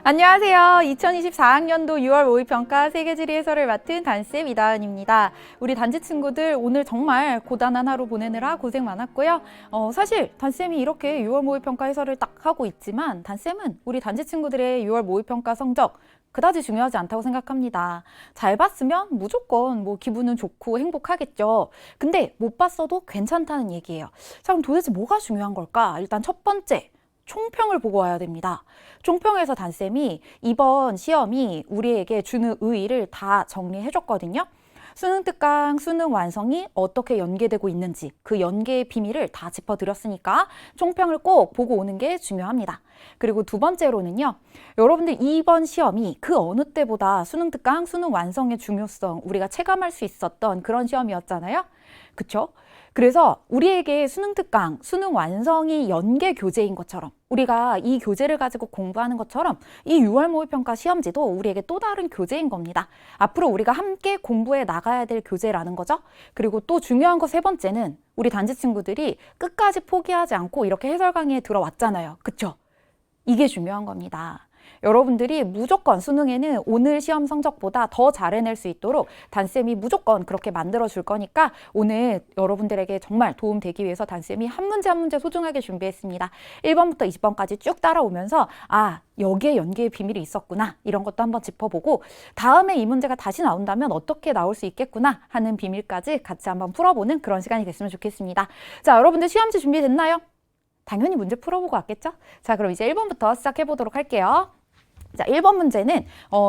안녕하세요. 2024학년도 6월 모의평가 세계지리 해설을 맡은 단쌤 이다은입니다. 우리 단지 친구들 오늘 정말 고단한 하루 보내느라 고생 많았고요. 사실 단쌤이 이렇게 6월 모의평가 해설을 딱 하고 있지만 단쌤은 우리 단지 친구들의 6월 모의평가 성적 그다지 중요하지 않다고 생각합니다. 잘 봤으면 무조건 기분은 좋고 행복하겠죠. 근데 못 봤어도 괜찮다는 얘기예요. 자, 그럼 도대체 뭐가 중요한 걸까? 일단 첫 번째, 총평을 보고 와야 됩니다. 총평에서 단쌤이 이번 시험이 우리에게 주는 의의를 다 정리해줬거든요. 수능 특강, 수능 완성이 어떻게 연계되고 있는지 그 연계의 비밀을 다 짚어드렸으니까 총평을 꼭 보고 오는 게 중요합니다. 그리고 두 번째로는요. 여러분들 이번 시험이 그 어느 때보다 수능 특강, 수능 완성의 중요성 우리가 체감할 수 있었던 그런 시험이었잖아요. 그쵸? 그래서 우리에게 수능 특강, 수능 완성이 연계 교재인 것처럼 우리가 이 교재를 가지고 공부하는 것처럼 이 6월 모의평가 시험지도 우리에게 또 다른 교재인 겁니다. 앞으로 우리가 함께 공부해 나가야 될 교재라는 거죠. 그리고 또 중요한 거 세 번째는 우리 단지 친구들이 끝까지 포기하지 않고 이렇게 해설 강의에 들어왔잖아요. 그쵸? 이게 중요한 겁니다. 여러분들이 무조건 수능에는 오늘 시험 성적보다 더 잘 해낼 수 있도록 단쌤이 무조건 그렇게 만들어 줄 거니까 오늘 여러분들에게 정말 도움되기 위해서 단쌤이 한 문제 한 문제 소중하게 준비했습니다. 1번부터 20번까지 쭉 따라오면서 여기에 연계의 비밀이 있었구나 이런 것도 한번 짚어보고 다음에 이 문제가 다시 나온다면 어떻게 나올 수 있겠구나 하는 비밀까지 같이 한번 풀어보는 그런 시간이 됐으면 좋겠습니다. 자, 여러분들 시험지 준비됐나요? 당연히 문제 풀어보고 왔겠죠? 자, 그럼 이제 1번부터 시작해 보도록 할게요. 자, 1번 문제는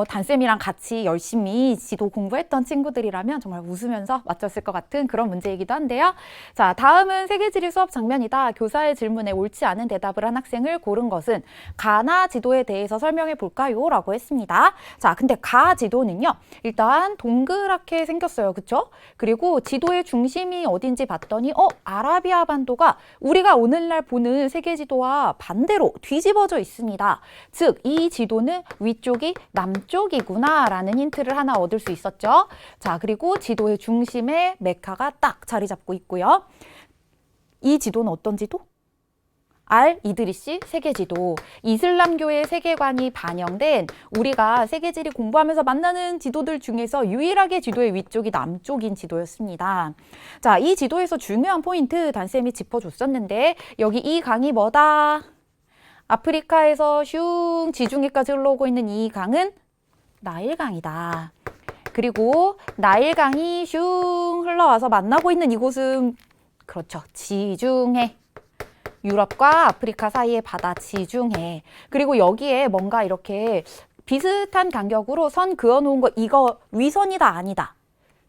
단쌤이랑 같이 열심히 지도 공부했던 친구들이라면 정말 웃으면서 맞췄을 것 같은 그런 문제이기도 한데요. 자, 다음은 세계지리 수업 장면이다. 교사의 질문에 옳지 않은 대답을 한 학생을 고른 것은 가나 지도에 대해서 설명해 볼까요? 라고 했습니다. 자, 근데 가 지도는요. 일단 동그랗게 생겼어요. 그쵸? 그리고 지도의 중심이 어딘지 봤더니 아라비아 반도가 우리가 오늘날 보는 세계지도와 반대로 뒤집어져 있습니다. 즉, 이 지도는 위쪽이 남쪽이구나 라는 힌트를 하나 얻을 수 있었죠. 자, 그리고 지도의 중심에 메카가 딱 자리 잡고 있고요. 이 지도는 어떤 지도? 이드리시 세계지도, 이슬람교의 세계관이 반영된 우리가 세계지리 공부하면서 만나는 지도들 중에서 유일하게 지도의 위쪽이 남쪽인 지도였습니다. 자, 이 지도에서 중요한 포인트 단쌤이 짚어줬었는데 여기 이 강이 뭐다? 아프리카에서 슝 지중해까지 흘러오고 있는 이 강은 나일강이다. 그리고 나일강이 슝 흘러와서 만나고 있는 이곳은 그렇죠. 지중해. 유럽과 아프리카 사이의 바다 지중해. 그리고 여기에 뭔가 이렇게 비슷한 간격으로 선 그어놓은 거 이거 위선이다 아니다.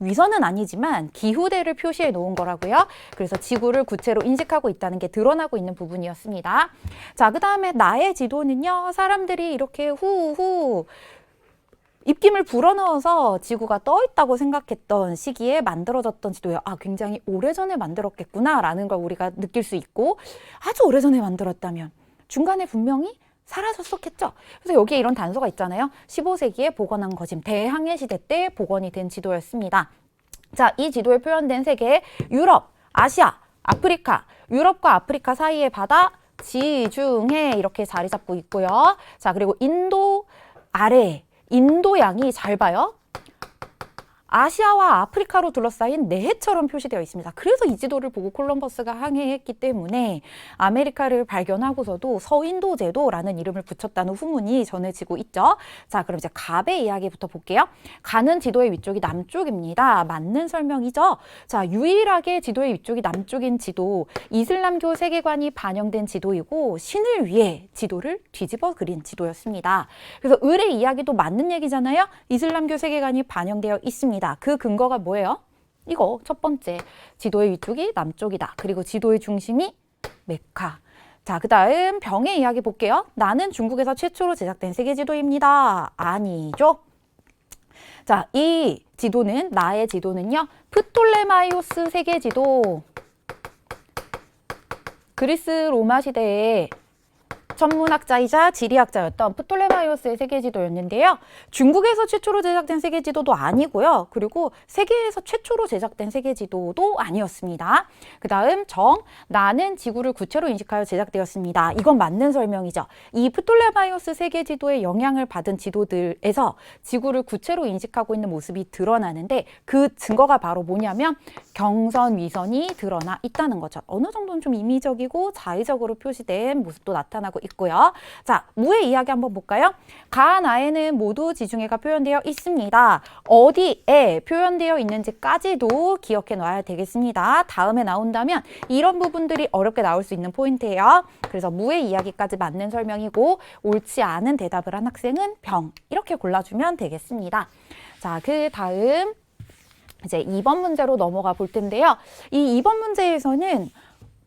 위선은 아니지만 기후대를 표시해 놓은 거라고요. 그래서 지구를 구체로 인식하고 있다는 게 드러나고 있는 부분이었습니다. 자, 그 다음에 나의 지도는요. 사람들이 이렇게 후후 입김을 불어넣어서 지구가 떠 있다고 생각했던 시기에 만들어졌던 지도예요. 굉장히 오래전에 만들었겠구나 라는 걸 우리가 느낄 수 있고 아주 오래전에 만들었다면 중간에 분명히 사라졌었겠죠. 그래서 여기에 이런 단서가 있잖아요. 15세기에 복원한 거짐, 대항해 시대 때 복원이 된 지도였습니다. 자, 이 지도에 표현된 세계, 유럽, 아시아, 아프리카, 유럽과 아프리카 사이의 바다, 지중해 이렇게 자리 잡고 있고요. 자, 그리고 인도 아래, 인도양이 잘 봐요. 아시아와 아프리카로 둘러싸인 내해처럼 표시되어 있습니다. 그래서 이 지도를 보고 콜럼버스가 항해했기 때문에 아메리카를 발견하고서도 서인도제도라는 이름을 붙였다는 후문이 전해지고 있죠. 자, 그럼 이제 갑의 이야기부터 볼게요. 가는 지도의 위쪽이 남쪽입니다. 맞는 설명이죠. 자, 유일하게 지도의 위쪽이 남쪽인 지도, 이슬람교 세계관이 반영된 지도이고 신을 위해 지도를 뒤집어 그린 지도였습니다. 그래서 을의 이야기도 맞는 얘기잖아요. 이슬람교 세계관이 반영되어 있습니다. 그 근거가 뭐예요? 이거 첫 번째, 지도의 위쪽이 남쪽이다. 그리고 지도의 중심이 메카. 자, 그 다음 병의 이야기 볼게요. 나는 중국에서 최초로 제작된 세계지도입니다. 아니죠. 자, 이 지도는, 나의 지도는요. 프톨레마이오스 세계지도. 그리스 로마 시대에 천문학자이자 지리학자였던 프톨레마이오스의 세계지도였는데요. 중국에서 최초로 제작된 세계지도도 아니고요. 그리고 세계에서 최초로 제작된 세계지도도 아니었습니다. 그 다음 정, 나는 지구를 구체로 인식하여 제작되었습니다. 이건 맞는 설명이죠. 이 프톨레마이오스 세계지도의 영향을 받은 지도들에서 지구를 구체로 인식하고 있는 모습이 드러나는데 그 증거가 바로 뭐냐면 경선 위선이 드러나 있다는 거죠. 어느 정도는 좀 임의적이고 자의적으로 표시된 모습도 나타나고 있고요. 자, 무의 이야기 한번 볼까요? 가, 나에는 모두 지중해가 표현되어 있습니다. 어디에 표현되어 있는지까지도 기억해 놔야 되겠습니다. 다음에 나온다면 이런 부분들이 어렵게 나올 수 있는 포인트예요. 그래서 무의 이야기까지 맞는 설명이고 옳지 않은 대답을 한 학생은 병 이렇게 골라주면 되겠습니다. 자, 그 다음 이제 2번 문제로 넘어가 볼 텐데요. 이 2번 문제에서는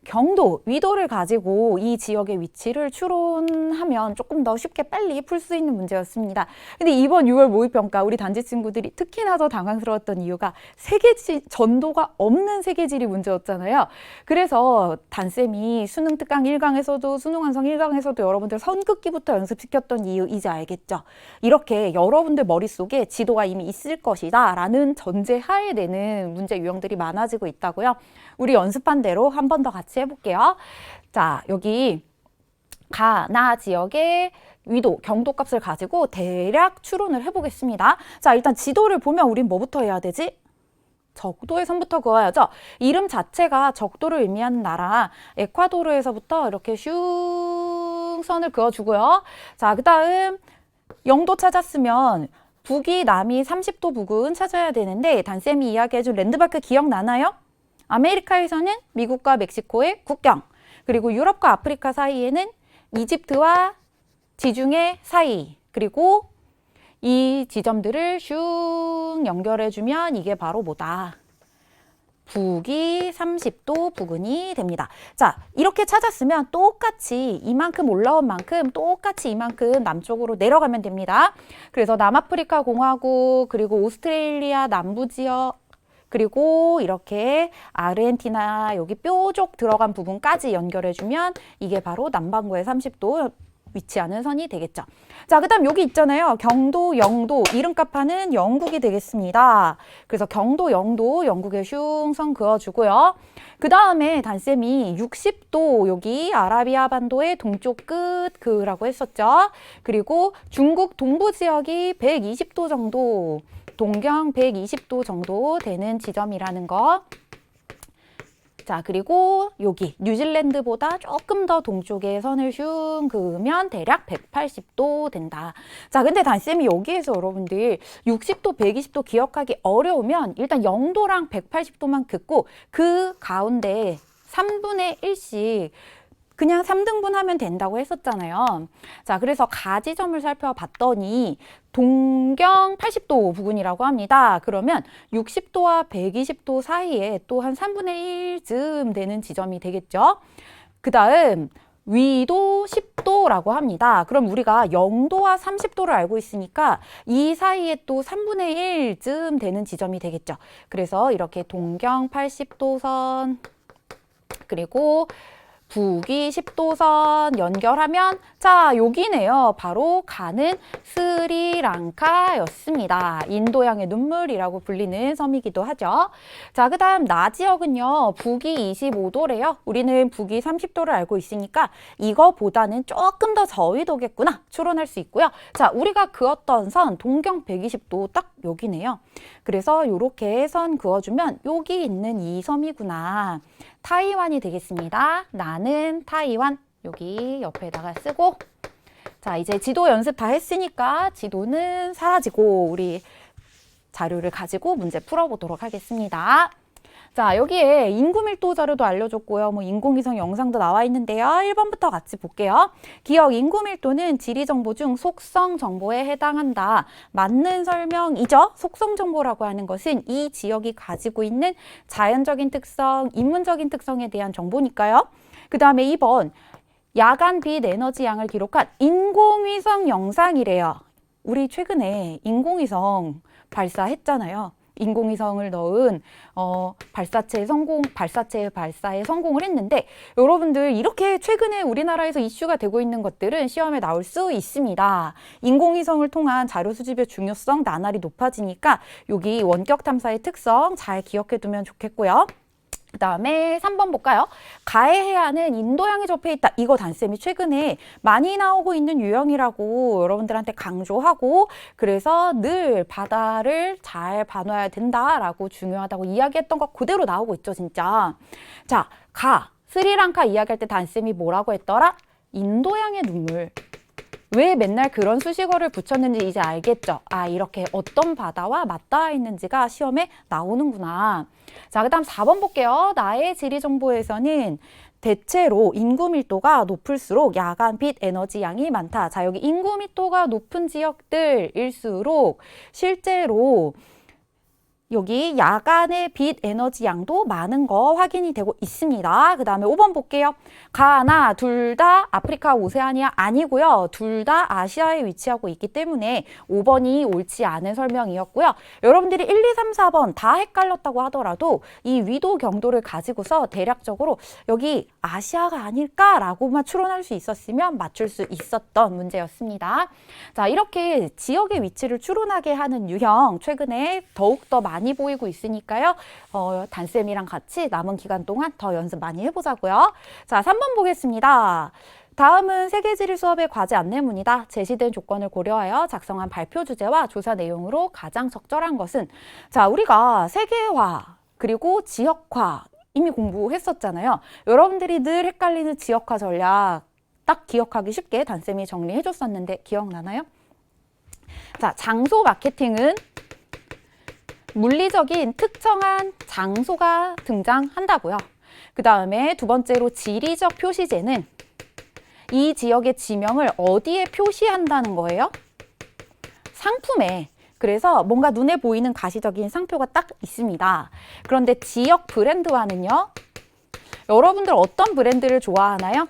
경도, 위도를 가지고 이 지역의 위치를 추론하면 조금 더 쉽게 빨리 풀 수 있는 문제였습니다. 근데 이번 6월 모의평가 우리 단지 친구들이 특히나 더 당황스러웠던 이유가 세계지 전도가 없는 세계지리 문제였잖아요. 그래서 단쌤이 수능 특강 1강에서도 수능 완성 1강에서도 여러분들 선긋기부터 연습시켰던 이유 이제 알겠죠? 이렇게 여러분들 머릿속에 지도가 이미 있을 것이다 라는 전제하에 내는 문제 유형들이 많아지고 있다고요. 우리 연습한 대로 한 번 더 같이 해볼게요. 자, 여기 가, 나 지역의 위도, 경도 값을 가지고 대략 추론을 해보겠습니다. 자, 일단 지도를 보면 우린 뭐부터 해야 되지? 적도의 선부터 그어야죠. 이름 자체가 적도를 의미하는 나라 에콰도르에서부터 이렇게 슝 선을 그어주고요. 자, 그 다음 영도 찾았으면 북위, 남위 30도 부근 찾아야 되는데 단쌤이 이야기해준 랜드마크 기억나나요? 아메리카에서는 미국과 멕시코의 국경, 그리고 유럽과 아프리카 사이에는 이집트와 지중해 사이, 그리고 이 지점들을 슝 연결해주면 이게 바로 뭐다? 북위 30도 부근이 됩니다. 자, 이렇게 찾았으면 똑같이 이만큼 올라온 만큼 똑같이 이만큼 남쪽으로 내려가면 됩니다. 그래서 남아프리카 공화국, 그리고 오스트레일리아 남부 지역, 그리고 이렇게 아르헨티나 여기 뾰족 들어간 부분까지 연결해주면 이게 바로 남반구의 30도 위치하는 선이 되겠죠. 자, 그 다음 여기 있잖아요. 경도, 영도, 이름값하는 영국이 되겠습니다. 그래서 경도, 영도, 영국에 슝 선 그어주고요. 그 다음에 단쌤이 60도 여기 아라비아 반도의 동쪽 끝라고 했었죠. 그리고 중국 동부 지역이 120도 정도, 동경 120도 정도 되는 지점이라는 거. 자, 그리고 여기 뉴질랜드보다 조금 더 동쪽에 선을 슝 그으면 대략 180도 된다. 자, 근데 단쌤이 여기에서 여러분들 60도, 120도 기억하기 어려우면 일단 0도랑 180도만 긋고 그 가운데 3분의 1씩 그냥 3등분 하면 된다고 했었잖아요. 자, 그래서 가지점을 살펴봤더니 동경 80도 부근이라고 합니다. 그러면 60도와 120도 사이에 또 한 3분의 1쯤 되는 지점이 되겠죠. 그 다음 위도 10도라고 합니다. 그럼 우리가 0도와 30도를 알고 있으니까 이 사이에 또 3분의 1쯤 되는 지점이 되겠죠. 그래서 이렇게 동경 80도 선, 그리고 북위 10도선 연결하면 자, 여기네요. 바로 가는 스리랑카였습니다. 인도양의 눈물이라고 불리는 섬이기도 하죠. 자, 그 다음 나 지역은요. 북위 25도래요. 우리는 북위 30도를 알고 있으니까 이거보다는 조금 더 저위도겠구나 추론할 수 있고요. 자, 우리가 그었던 선 동경 120도 딱 여기네요. 그래서 이렇게 선 그어주면 여기 있는 이 섬이구나. 타이완이 되겠습니다. 나는 타이완 여기 옆에다가 쓰고, 자, 이제 지도 연습 다 했으니까 지도는 사라지고 우리 자료를 가지고 문제 풀어보도록 하겠습니다. 자, 여기에 인구 밀도 자료도 알려줬고요. 뭐 인공위성 영상도 나와 있는데요. 1번부터 같이 볼게요. 기억 인구 밀도는 지리 정보 중 속성 정보에 해당한다. 맞는 설명이죠. 속성 정보라고 하는 것은 이 지역이 가지고 있는 자연적인 특성, 인문적인 특성에 대한 정보니까요. 그 다음에 2번 야간 빛 에너지 양을 기록한 인공위성 영상이래요. 우리 최근에 인공위성 발사했잖아요. 인공위성을 넣은 발사체의 발사에 성공을 했는데, 여러분들 이렇게 최근에 우리나라에서 이슈가 되고 있는 것들은 시험에 나올 수 있습니다. 인공위성을 통한 자료 수집의 중요성 나날이 높아지니까 여기 원격 탐사의 특성 잘 기억해 두면 좋겠고요. 그 다음에 3번 볼까요? 가해 해안은 인도양이 접해 있다. 이거 단쌤이 최근에 많이 나오고 있는 유형이라고 여러분들한테 강조하고, 그래서 늘 바다를 잘 봐놔야 된다라고 중요하다고 이야기했던 거 그대로 나오고 있죠, 진짜. 자, 스리랑카 이야기할 때 단쌤이 뭐라고 했더라? 인도양의 눈물. 왜 맨날 그런 수식어를 붙였는지 이제 알겠죠? 아, 이렇게 어떤 바다와 맞닿아 있는지가 시험에 나오는구나. 자, 그 다음 4번 볼게요. 나의 지리정보에서는 대체로 인구 밀도가 높을수록 야간 빛 에너지 양이 많다. 자, 여기 인구 밀도가 높은 지역들일수록 실제로 여기 야간의 빛 에너지 양도 많은 거 확인이 되고 있습니다. 그 다음에 5번 볼게요. 가나 둘 다 아프리카 오세아니아 아니고요. 둘 다 아시아에 위치하고 있기 때문에 5번이 옳지 않은 설명이었고요. 여러분들이 1, 2, 3, 4번 다 헷갈렸다고 하더라도 이 위도 경도를 가지고서 대략적으로 여기 아시아가 아닐까라고만 추론할 수 있었으면 맞출 수 있었던 문제였습니다. 자, 이렇게 지역의 위치를 추론하게 하는 유형 최근에 더욱더 많이 보이고 있으니까요. 단쌤이랑 같이 남은 기간 동안 더 연습 많이 해보자고요. 자, 3번 보겠습니다. 다음은 세계지리 수업의 과제 안내문이다. 제시된 조건을 고려하여 작성한 발표 주제와 조사 내용으로 가장 적절한 것은, 자, 우리가 세계화 그리고 지역화 이미 공부했었잖아요. 여러분들이 늘 헷갈리는 지역화 전략 딱 기억하기 쉽게 단쌤이 정리해줬었는데 기억나나요? 자, 장소 마케팅은 물리적인 특정한 장소가 등장한다고요. 그 다음에 두 번째로 지리적 표시제는 이 지역의 지명을 어디에 표시한다는 거예요? 상품에. 그래서 뭔가 눈에 보이는 가시적인 상표가 딱 있습니다. 그런데 지역 브랜드화는요? 여러분들 어떤 브랜드를 좋아하나요?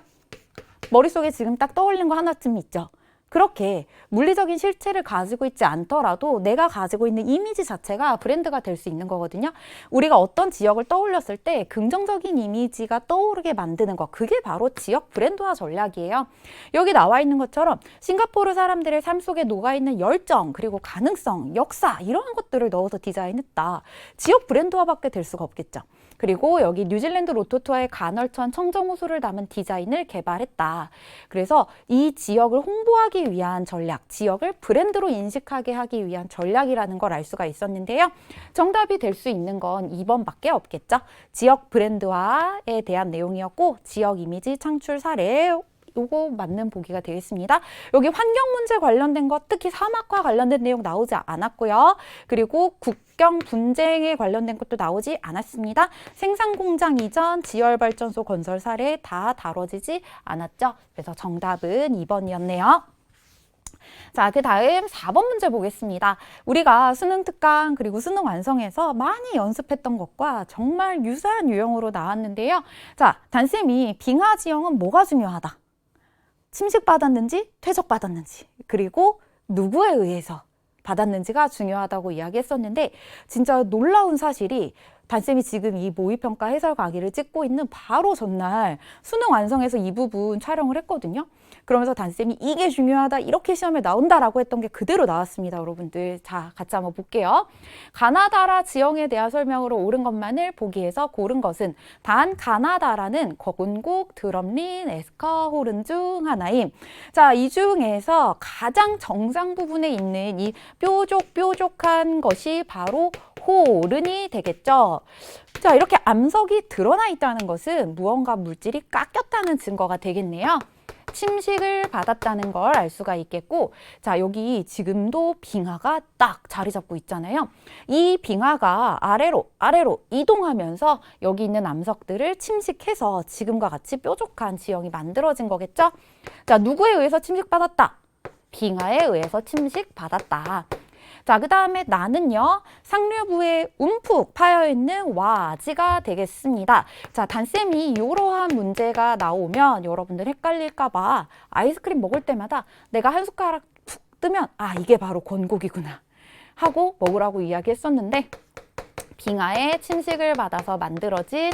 머릿속에 지금 딱 떠올린 거 하나쯤 있죠? 그렇게 물리적인 실체를 가지고 있지 않더라도 내가 가지고 있는 이미지 자체가 브랜드가 될 수 있는 거거든요. 우리가 어떤 지역을 떠올렸을 때 긍정적인 이미지가 떠오르게 만드는 거, 그게 바로 지역 브랜드화 전략이에요. 여기 나와 있는 것처럼 싱가포르 사람들의 삶 속에 녹아있는 열정, 그리고 가능성, 역사 이런 것들을 넣어서 디자인했다. 지역 브랜드화밖에 될 수가 없겠죠. 그리고 여기 뉴질랜드 로토투아의 간헐천 청정호수를 담은 디자인을 개발했다. 그래서 이 지역을 홍보하기 위한 전략, 지역을 브랜드로 인식하게 하기 위한 전략이라는 걸 알 수가 있었는데요. 정답이 될 수 있는 건 2번밖에 없겠죠. 지역 브랜드화에 대한 내용이었고, 지역 이미지 창출 사례, 요거 맞는 보기가 되겠습니다. 여기 환경 문제 관련된 것, 특히 사막과 관련된 내용 나오지 않았고요. 그리고 국경 분쟁에 관련된 것도 나오지 않았습니다. 생산 공장 이전, 지열 발전소 건설 사례 다 다뤄지지 않았죠. 그래서 정답은 2번이었네요. 자, 그 다음 4번 문제 보겠습니다. 우리가 수능 특강 그리고 수능 완성에서 많이 연습했던 것과 정말 유사한 유형으로 나왔는데요. 자, 단쌤이 빙하 지형은 뭐가 중요하다? 침식받았는지 퇴적받았는지, 그리고 누구에 의해서 받았는지가 중요하다고 이야기했었는데, 진짜 놀라운 사실이 단쌤이 지금 이 모의평가 해설 강의를 찍고 있는 바로 전날 수능 완성에서 이 부분 촬영을 했거든요. 그러면서 단쌤이 이게 중요하다, 이렇게 시험에 나온다라고 했던 게 그대로 나왔습니다, 여러분들. 자, 같이 한번 볼게요. 가나다라 지형에 대한 설명으로 옳은 것만을 보기에서 고른 것은 단 가나다라는 거군국, 드럼린, 에스커홀른 중 하나임. 자, 이 중에서 가장 정상 부분에 있는 이 뾰족한 것이 바로 호른이 되겠죠. 자, 이렇게 암석이 드러나 있다는 것은 무언가 물질이 깎였다는 증거가 되겠네요. 침식을 받았다는 걸 알 수가 있겠고, 자, 여기 지금도 빙하가 딱 자리 잡고 있잖아요. 이 빙하가 아래로 이동하면서 여기 있는 암석들을 침식해서 지금과 같이 뾰족한 지형이 만들어진 거겠죠. 자, 누구에 의해서 침식받았다? 빙하에 의해서 침식받았다. 자, 그 다음에 나는요, 상류부에 움푹 파여있는 와지가 되겠습니다. 자, 단쌤이 이러한 문제가 나오면 여러분들 헷갈릴까봐 아이스크림 먹을 때마다 내가 한 숟가락 푹 뜨면, 아, 이게 바로 건고기구나 하고 먹으라고 이야기했었는데 빙하의 침식을 받아서 만들어진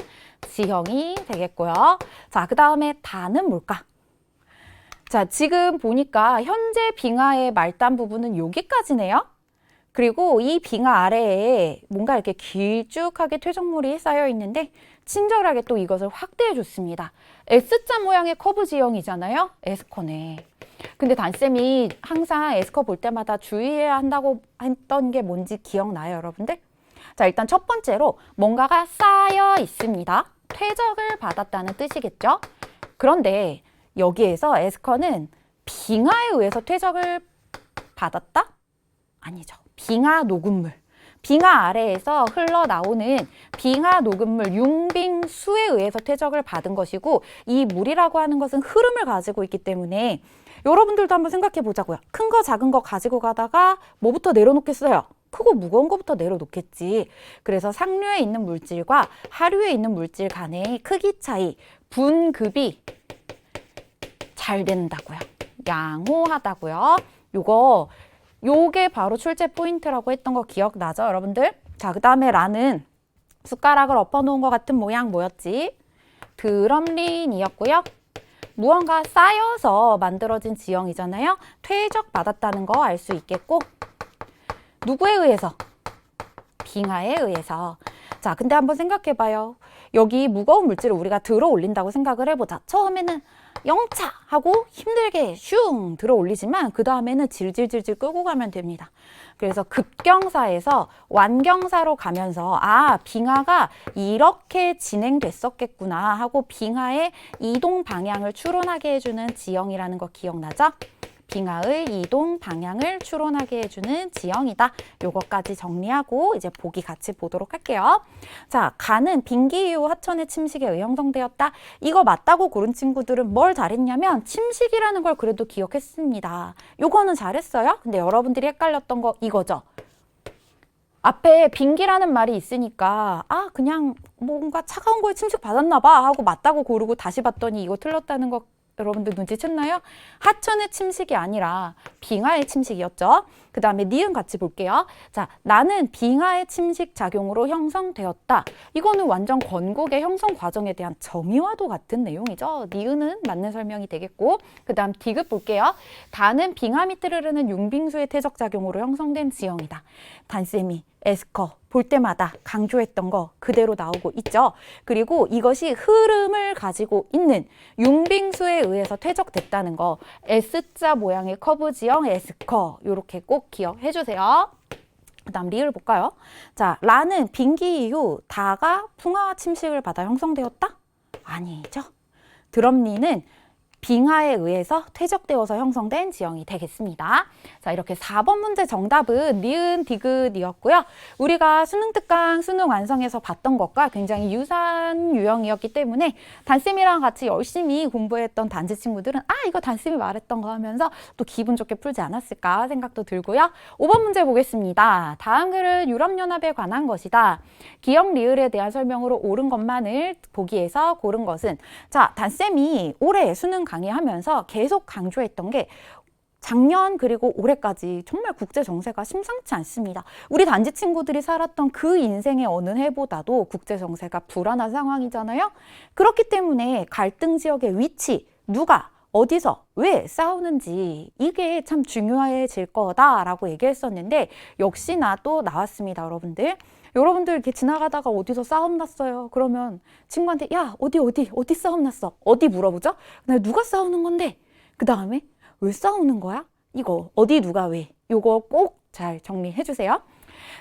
지형이 되겠고요. 자, 그 다음에 다는 뭘까? 자, 지금 보니까 현재 빙하의 말단 부분은 여기까지네요. 그리고 이 빙하 아래에 뭔가 이렇게 길쭉하게 퇴적물이 쌓여 있는데 친절하게 또 이것을 확대해 줬습니다. S자 모양의 커브 지형이잖아요. 에스커네. 근데 단쌤이 항상 에스커 볼 때마다 주의해야 한다고 했던 게 뭔지 기억나요, 여러분들? 자, 일단 첫 번째로 뭔가가 쌓여 있습니다. 퇴적을 받았다는 뜻이겠죠? 그런데 여기에서 에스커는 빙하에 의해서 퇴적을 받았다? 아니죠. 빙하 녹음물. 빙하 아래에서 흘러나오는 빙하 녹음물 융빙수에 의해서 퇴적을 받은 것이고 이 물이라고 하는 것은 흐름을 가지고 있기 때문에 여러분들도 한번 생각해 보자고요. 큰 거 작은 거 가지고 가다가 뭐부터 내려놓겠어요? 크고 무거운 것부터 내려놓겠지. 그래서 상류에 있는 물질과 하류에 있는 물질 간의 크기 차이, 분급이 잘 된다고요. 양호하다고요. 요게 바로 출제 포인트라고 했던 거 기억나죠, 여러분들? 자, 그 다음에 라는 숟가락을 엎어놓은 것 같은 모양 뭐였지? 드럼린이었고요. 무언가 쌓여서 만들어진 지형이잖아요. 퇴적 받았다는 거 알 수 있겠고 누구에 의해서? 빙하에 의해서. 자, 근데 한번 생각해봐요. 여기 무거운 물질을 우리가 들어 올린다고 생각을 해보자. 처음에는 영차 하고 힘들게 슝 들어 올리지만 그 다음에는 질질질질 끌고 가면 됩니다. 그래서 급경사에서 완경사로 가면서 아, 빙하가 이렇게 진행됐었겠구나 하고 빙하의 이동 방향을 추론하게 해주는 지형이라는 거 기억나죠? 빙하의 이동 방향을 추론하게 해주는 지형이다. 요거까지 정리하고 이제 보기 같이 보도록 할게요. 자, 가는 빙기 이후 하천의 침식에 의해 형성되었다. 이거 맞다고 고른 친구들은 뭘 잘했냐면 침식이라는 걸 그래도 기억했습니다. 요거는 잘했어요. 근데 여러분들이 헷갈렸던 거 이거죠. 앞에 빙기라는 말이 있으니까 아, 그냥 뭔가 차가운 거에 침식 받았나 봐 하고 맞다고 고르고 다시 봤더니 이거 틀렸다는 거 여러분들 눈치챘나요? 하천의 침식이 아니라 빙하의 침식이었죠. 그 다음에 니은 같이 볼게요. 자, 나는 빙하의 침식 작용으로 형성되었다. 이거는 완전 건국의 형성 과정에 대한 정의와도 같은 내용이죠. 니은은 맞는 설명이 되겠고 그 다음 디귿 볼게요. 다는 빙하 밑을 흐르는 융빙수의 퇴적 작용으로 형성된 지형이다. 단쌤이 에스커 볼 때마다 강조했던 거 그대로 나오고 있죠. 그리고 이것이 흐름을 가지고 있는 융빙수에 의해서 퇴적됐다는 거 S자 모양의 커브 지형 에스커 이렇게 꼭 기억해 주세요. 그 다음 리을 볼까요? 자, 라는 빙기 이후 다가 풍화와 침식을 받아 형성되었다? 아니죠. 드럼리는 빙하에 의해서 퇴적되어서 형성된 지형이 되겠습니다. 자, 이렇게 4번 문제 정답은 니은, 디귿이었고요. 우리가 수능 특강, 수능 완성에서 봤던 것과 굉장히 유사한 유형이었기 때문에 단쌤이랑 같이 열심히 공부했던 단지 친구들은 아, 이거 단쌤이 말했던 거 하면서 또 기분 좋게 풀지 않았을까 생각도 들고요. 5번 문제 보겠습니다. 다음 글은 유럽연합에 관한 것이다. 기역 리을에 대한 설명으로 옳은 것만을 보기에서 고른 것은 자, 단쌤이 올해 수능 강의하면서 계속 강조했던 게 작년 그리고 올해까지 정말 국제 정세가 심상치 않습니다. 우리 단지 친구들이 살았던 그 인생의 어느 해보다도 국제 정세가 불안한 상황이잖아요. 그렇기 때문에 갈등 지역의 위치, 누가 어디서 왜 싸우는지 이게 참 중요해질 거다라고 얘기했었는데 역시나 또 나왔습니다, 여러분들. 여러분들 이렇게 지나가다가 어디서 싸움 났어요. 그러면 친구한테 야, 어디 싸움 났어? 어디 물어보죠? 누가 싸우는 건데? 그 다음에 왜 싸우는 거야? 이거 어디 누가 왜? 이거 꼭 잘 정리해 주세요.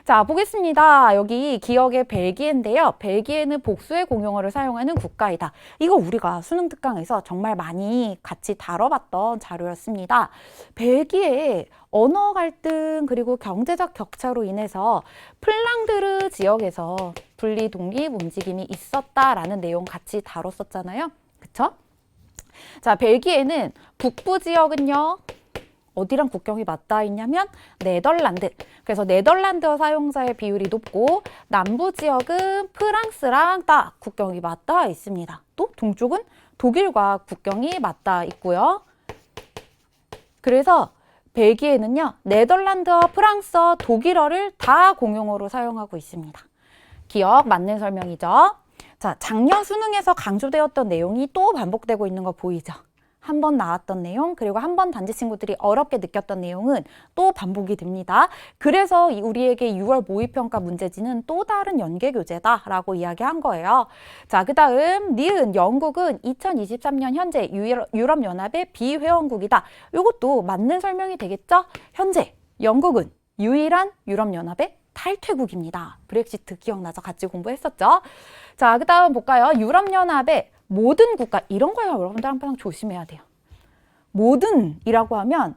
자, 보겠습니다. 여기 기역의 벨기에인데요. 벨기에는 복수의 공용어를 사용하는 국가이다. 이거 우리가 수능 특강에서 정말 많이 같이 다뤄봤던 자료였습니다. 벨기에 언어 갈등 그리고 경제적 격차로 인해서 플랑드르 지역에서 분리 독립 움직임이 있었다라는 내용 같이 다뤘었잖아요. 그쵸? 자, 벨기에는 북부 지역은요. 어디랑 국경이 맞닿아 있냐면 네덜란드. 그래서 네덜란드어 사용자의 비율이 높고 남부 지역은 프랑스랑 딱 국경이 맞닿아 있습니다. 또 동쪽은 독일과 국경이 맞닿아 있고요. 그래서 벨기에는요, 네덜란드어, 프랑스어, 독일어를 다 공용어로 사용하고 있습니다. 기억 맞는 설명이죠. 자, 작년 수능에서 강조되었던 내용이 또 반복되고 있는 거 보이죠? 한 번 나왔던 내용, 그리고 한 번 단지 친구들이 어렵게 느꼈던 내용은 또 반복이 됩니다. 그래서 우리에게 6월 모의평가 문제지는 또 다른 연계교재다라고 이야기한 거예요. 자, 그 다음 니은 영국은 2023년 현재 유럽연합의 비회원국이다. 이것도 맞는 설명이 되겠죠? 현재 영국은 유일한 유럽연합의 탈퇴국입니다. 브렉시트 기억나죠? 같이 공부했었죠? 자, 그 다음 볼까요? 유럽연합의 모든 국가, 이런 거요 여러분들 항상 조심해야 돼요. 모든이라고 하면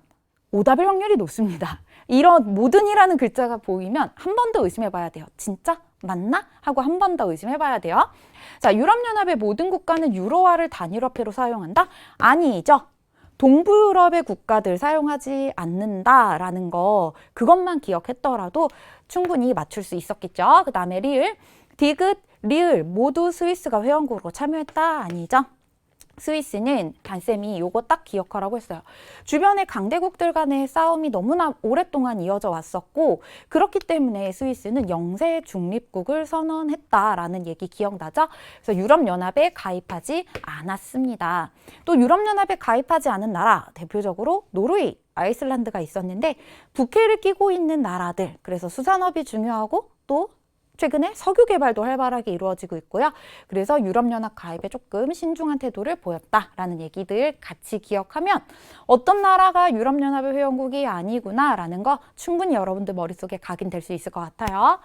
오답일 확률이 높습니다. 이런 모든이라는 글자가 보이면 한 번 더 의심해 봐야 돼요. 진짜? 맞나? 하고 한 번 더 의심해 봐야 돼요. 자, 유럽연합의 모든 국가는 유로화를 단일화폐로 사용한다? 아니죠. 동부유럽의 국가들 사용하지 않는다라는 거, 그것만 기억했더라도 충분히 맞출 수 있었겠죠. 그 다음에 리을, 디귿, 리을 모두 스위스가 회원국으로 참여했다? 아니죠. 스위스는 단쌤이 요거 딱 기억하라고 했어요. 주변의 강대국들 간의 싸움이 너무나 오랫동안 이어져 왔었고, 그렇기 때문에 스위스는 영세 중립국을 선언했다라는 얘기 기억나죠? 그래서 유럽연합에 가입하지 않았습니다. 또 유럽연합에 가입하지 않은 나라, 대표적으로 노르웨이, 아이슬란드가 있었는데 북해를 끼고 있는 나라들, 그래서 수산업이 중요하고 또 최근에 석유 개발도 활발하게 이루어지고 있고요. 그래서 유럽연합 가입에 조금 신중한 태도를 보였다라는 얘기들 같이 기억하면 어떤 나라가 유럽연합의 회원국이 아니구나라는 거 충분히 여러분들 머릿속에 각인될 수 있을 것 같아요.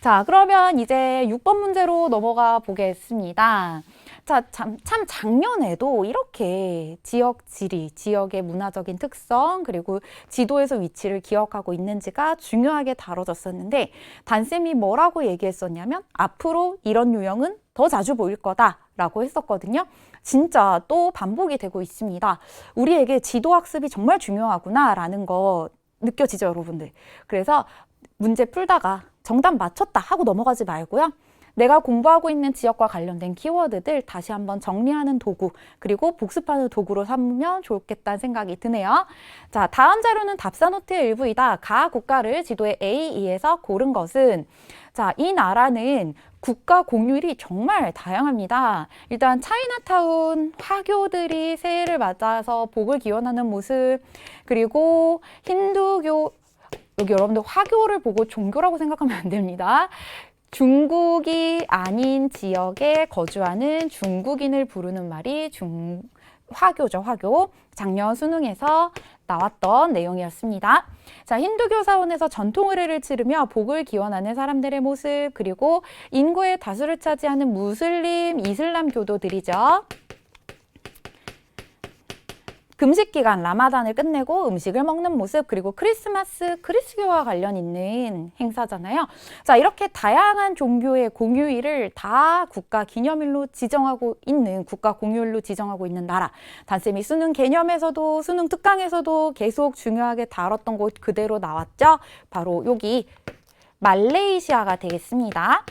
자, 그러면 이제 6번 문제로 넘어가 보겠습니다. 자, 참 작년에도 이렇게 지역 지리, 지역의 문화적인 특성, 그리고 지도에서 위치를 기억하고 있는지가 중요하게 다뤄졌었는데 단쌤이 뭐라고 얘기했었냐면 앞으로 이런 유형은 더 자주 보일 거다라고 했었거든요. 진짜 또 반복이 되고 있습니다. 우리에게 지도학습이 정말 중요하구나라는 거 느껴지죠, 여러분들? 그래서 문제 풀다가 정답 맞췄다 하고 넘어가지 말고요. 내가 공부하고 있는 지역과 관련된 키워드들 다시 한번 정리하는 도구, 그리고 복습하는 도구로 삼으면 좋겠다는 생각이 드네요. 자, 다음 자료는 답사노트의 일부이다. 가 국가를 지도의 A2에서 고른 것은, 자, 이 나라는 국가 공휴일이 정말 다양합니다. 일단 차이나타운 화교들이 새해를 맞아서 복을 기원하는 모습, 그리고 힌두교, 여기 여러분들 화교를 보고 종교라고 생각하면 안 됩니다. 중국이 아닌 지역에 거주하는 중국인을 부르는 말이 화교죠, 화교. 작년 수능에서 나왔던 내용이었습니다. 자, 힌두교 사원에서 전통 의례를 치르며 복을 기원하는 사람들의 모습, 그리고 인구의 다수를 차지하는 무슬림, 이슬람 교도들이죠. 금식 기간 라마단을 끝내고 음식을 먹는 모습, 그리고 크리스마스, 그리스교와 관련 있는 행사잖아요. 자, 이렇게 다양한 종교의 공휴일을 다 국가 기념일로 지정하고 있는, 국가 공휴일로 지정하고 있는 나라. 단쌤이 수능 개념에서도 수능 특강에서도 계속 중요하게 다뤘던 곳 그대로 나왔죠. 바로 여기 말레이시아가 되겠습니다.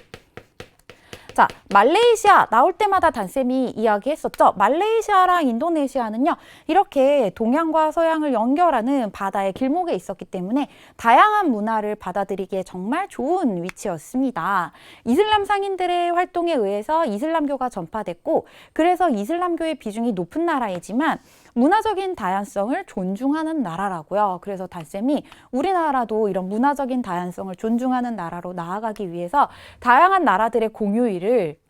자, 말레이시아 나올 때마다 단쌤이 이야기했었죠. 말레이시아랑 인도네시아는요, 이렇게 동양과 서양을 연결하는 바다의 길목에 있었기 때문에 다양한 문화를 받아들이기에 정말 좋은 위치였습니다. 이슬람 상인들의 활동에 의해서 이슬람교가 전파됐고, 그래서 이슬람교의 비중이 높은 나라이지만 문화적인 다양성을 존중하는 나라라고요. 그래서 단쌤이 우리나라도 이런 문화적인 다양성을 존중하는 나라로 나아가기 위해서 다양한 나라들의 공휴일을,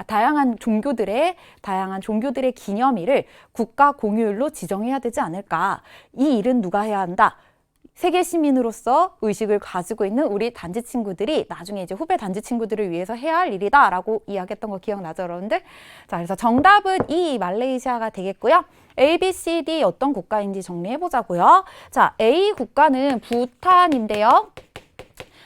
다양한 종교들의 기념일을 국가 공휴일로 지정해야 되지 않을까. 이 일은 누가 해야 한다? 세계 시민으로서 의식을 가지고 있는 우리 단지 친구들이 나중에 이제 후배 단지 친구들을 위해서 해야 할 일이다 라고 이야기했던 거 기억나죠, 여러분들? 자, 그래서 정답은 이 말레이시아가 되겠고요. A, B, C, D 어떤 국가인지 정리해 보자고요. 자, A 국가는 부탄인데요.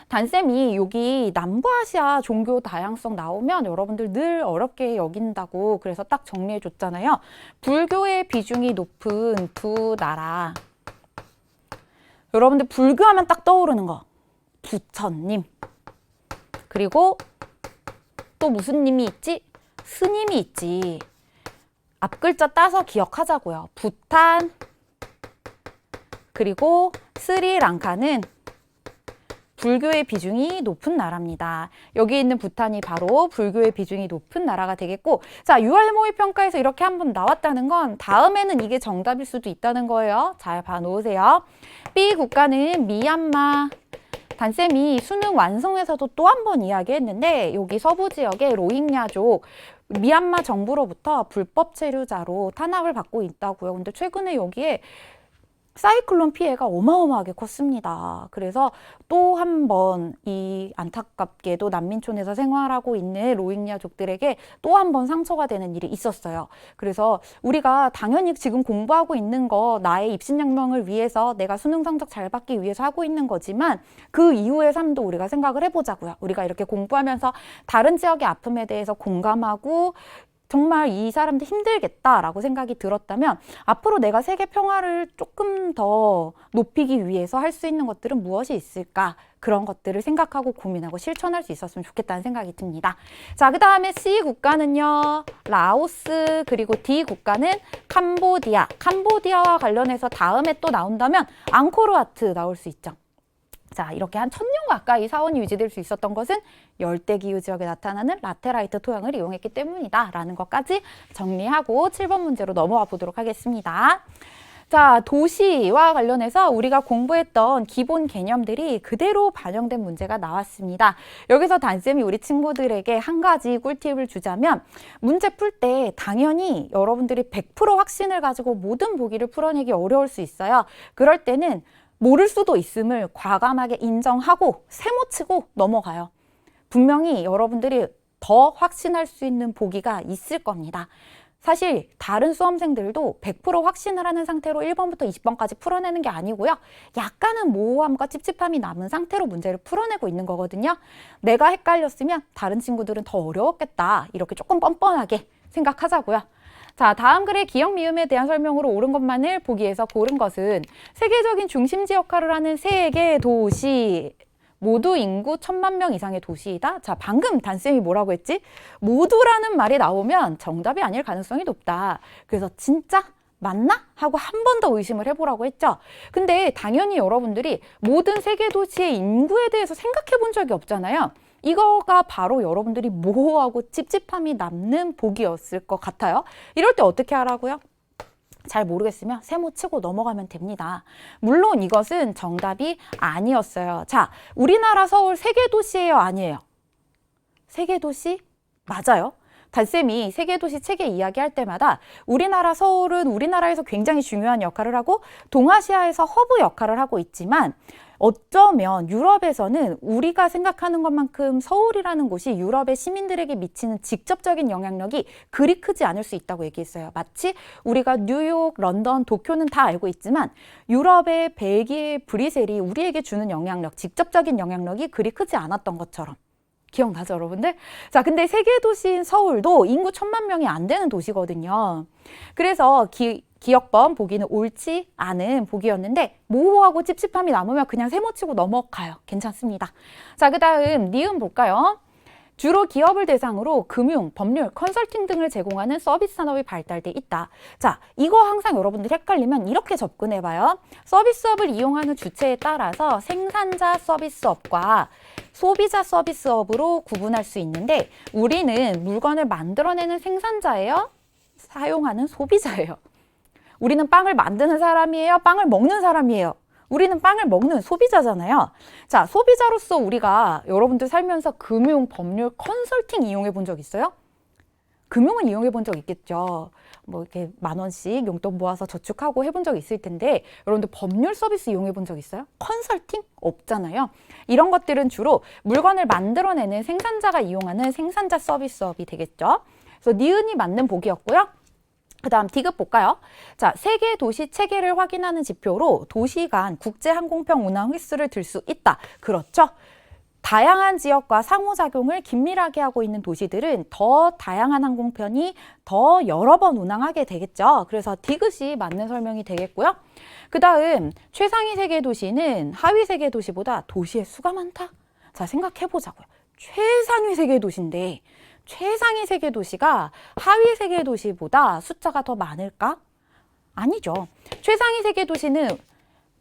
단쌤이 여기 남부아시아 종교 다양성 나오면 여러분들 늘 어렵게 여긴다고 그래서 딱 정리해 줬잖아요. 불교의 비중이 높은 두 나라. 여러분들 불교하면 딱 떠오르는 거. 부처님. 그리고 또 무슨 님이 있지? 스님이 있지. 앞글자 따서 기억하자고요. 부탄. 그리고 스리랑카는 불교의 비중이 높은 나라입니다. 여기 있는 부탄이 바로 불교의 비중이 높은 나라가 되겠고, 자, 6월 모의평가에서 이렇게 한번 나왔다는 건 다음에는 이게 정답일 수도 있다는 거예요. 잘 봐놓으세요. B 국가는 미얀마. 단쌤이 수능 완성에서도 또 한 번 이야기했는데 여기 서부 지역의 로힝야족 미얀마 정부로부터 불법 체류자로 탄압을 받고 있다고요. 근데 최근에 여기에 사이클론 피해가 어마어마하게 컸습니다. 그래서 또 한 번 이 안타깝게도 난민촌에서 생활하고 있는 로힝야족들에게 또 한 번 상처가 되는 일이 있었어요. 그래서 우리가 당연히 지금 공부하고 있는 거 나의 입신양명을 위해서 내가 수능 성적 잘 받기 위해서 하고 있는 거지만 그 이후의 삶도 우리가 생각을 해보자고요. 우리가 이렇게 공부하면서 다른 지역의 아픔에 대해서 공감하고 정말 이 사람들 힘들겠다라고 생각이 들었다면 앞으로 내가 세계 평화를 조금 더 높이기 위해서 할 수 있는 것들은 무엇이 있을까? 그런 것들을 생각하고 고민하고 실천할 수 있었으면 좋겠다는 생각이 듭니다. 자, 그 다음에 C 국가는요. 라오스, 그리고 D 국가는 캄보디아. 캄보디아와 관련해서 다음에 또 나온다면 앙코르와트 나올 수 있죠. 자, 이렇게 한 1000년 가까이 사원이 유지될 수 있었던 것은 열대기후 지역에 나타나는 라테라이트 토양을 이용했기 때문이다 라는 것까지 정리하고 7번 문제로 넘어가 보도록 하겠습니다. 자, 도시와 관련해서 우리가 공부했던 기본 개념들이 그대로 반영된 문제가 나왔습니다. 여기서 단쌤이 우리 친구들에게 한 가지 꿀팁을 주자면 문제 풀 때 당연히 여러분들이 100% 확신을 가지고 모든 보기를 풀어내기 어려울 수 있어요. 그럴 때는 모를 수도 있음을 과감하게 인정하고 세모치고 넘어가요. 분명히 여러분들이 더 확신할 수 있는 보기가 있을 겁니다. 사실 다른 수험생들도 100% 확신을 하는 상태로 1번부터 20번까지 풀어내는 게 아니고요. 약간은 모호함과 찝찝함이 남은 상태로 문제를 풀어내고 있는 거거든요. 내가 헷갈렸으면 다른 친구들은 더 어려웠겠다. 이렇게 조금 뻔뻔하게 생각하자고요. 자, 다음 글의 기억 미음에 대한 설명으로 옳은 것만을 보기에서 고른 것은 세계적인 중심지 역할을 하는 세계 도시, 모두 인구 1000만 명 이상의 도시이다. 자, 방금 단쌤이 뭐라고 했지? 모두라는 말이 나오면 정답이 아닐 가능성이 높다. 그래서 진짜 맞나? 하고 한 번 더 의심을 해보라고 했죠. 근데 당연히 여러분들이 모든 세계 도시의 인구에 대해서 생각해 본 적이 없잖아요. 이거가 바로 여러분들이 모호하고 찝찝함이 남는 보기였을 것 같아요. 이럴 때 어떻게 하라고요? 잘 모르겠으면 세모치고 넘어가면 됩니다. 물론 이것은 정답이 아니었어요. 자, 우리나라 서울 세계도시예요? 아니에요? 세계도시? 맞아요. 단쌤이 세계도시 책에 이야기할 때마다 우리나라 서울은 우리나라에서 굉장히 중요한 역할을 하고 동아시아에서 허브 역할을 하고 있지만 어쩌면 유럽에서는 우리가 생각하는 것만큼 서울이라는 곳이 유럽의 시민들에게 미치는 직접적인 영향력이 그리 크지 않을 수 있다고 얘기했어요. 마치 우리가 뉴욕, 런던, 도쿄는 다 알고 있지만 유럽의 벨기에, 브뤼셀이 우리에게 주는 영향력, 직접적인 영향력이 그리 크지 않았던 것처럼. 기억나죠, 여러분들? 자, 근데 세계 도시인 서울도 인구 1000만 명이 안 되는 도시거든요. 그래서 기억번 보기는 옳지 않은 보기였는데 모호하고 찝찝함이 남으면 그냥 세모치고 넘어가요. 괜찮습니다. 자, 그 다음 니은 볼까요? 주로 기업을 대상으로 금융, 법률, 컨설팅 등을 제공하는 서비스 산업이 발달돼 있다. 자, 이거 항상 여러분들 헷갈리면 이렇게 접근해봐요. 서비스업을 이용하는 주체에 따라서 생산자 서비스업과 소비자 서비스업으로 구분할 수 있는데 우리는 물건을 만들어내는 생산자예요? 사용하는 소비자예요? 우리는 빵을 만드는 사람이에요? 빵을 먹는 사람이에요? 우리는 빵을 먹는 소비자잖아요. 자, 소비자로서 우리가 여러분들 살면서 금융, 법률, 컨설팅 이용해 본 적 있어요? 금융은 이용해 본 적 있겠죠. 뭐 이렇게 10,000원씩 용돈 모아서 저축하고 해본 적 있을 텐데 여러분들 법률 서비스 이용해 본 적 있어요? 컨설팅? 없잖아요. 이런 것들은 주로 물건을 만들어내는 생산자가 이용하는 생산자 서비스업이 되겠죠. 그래서 니은이 맞는 보기였고요. 그 다음 D급 볼까요? 자, 세계 도시 체계를 확인하는 지표로 도시 간 국제 항공편 운항 횟수를 들 수 있다. 그렇죠? 다양한 지역과 상호작용을 긴밀하게 하고 있는 도시들은 더 다양한 항공편이 더 여러 번 운항하게 되겠죠. 그래서 D급이 맞는 설명이 되겠고요. 그 다음 최상위 세계 도시는 하위 세계 도시보다 도시의 수가 많다. 자, 생각해보자고요. 최상위 세계 도시인데 최상위 세계 도시가 하위 세계 도시보다 숫자가 더 많을까? 아니죠. 최상위 세계 도시는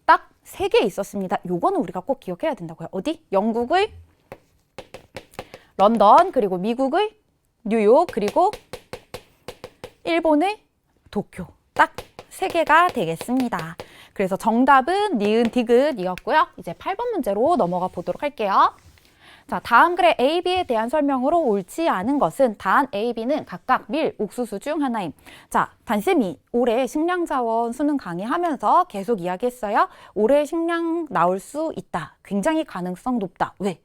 딱 3개 있었습니다. 요거는 우리가 꼭 기억해야 된다고요. 어디? 영국의 런던, 그리고 미국의 뉴욕, 그리고 일본의 도쿄. 딱 3개가 되겠습니다. 그래서 정답은 니은, 디귿이었고요. 이제 8번 문제로 넘어가 보도록 할게요. 자, 다음 글의 A, B에 대한 설명으로 옳지 않은 것은 단 A, B는 각각 밀, 옥수수 중 하나임. 자, 단쌤이 올해 식량자원 수능 강의하면서 계속 이야기했어요. 올해 식량 나올 수 있다. 굉장히 가능성 높다. 왜?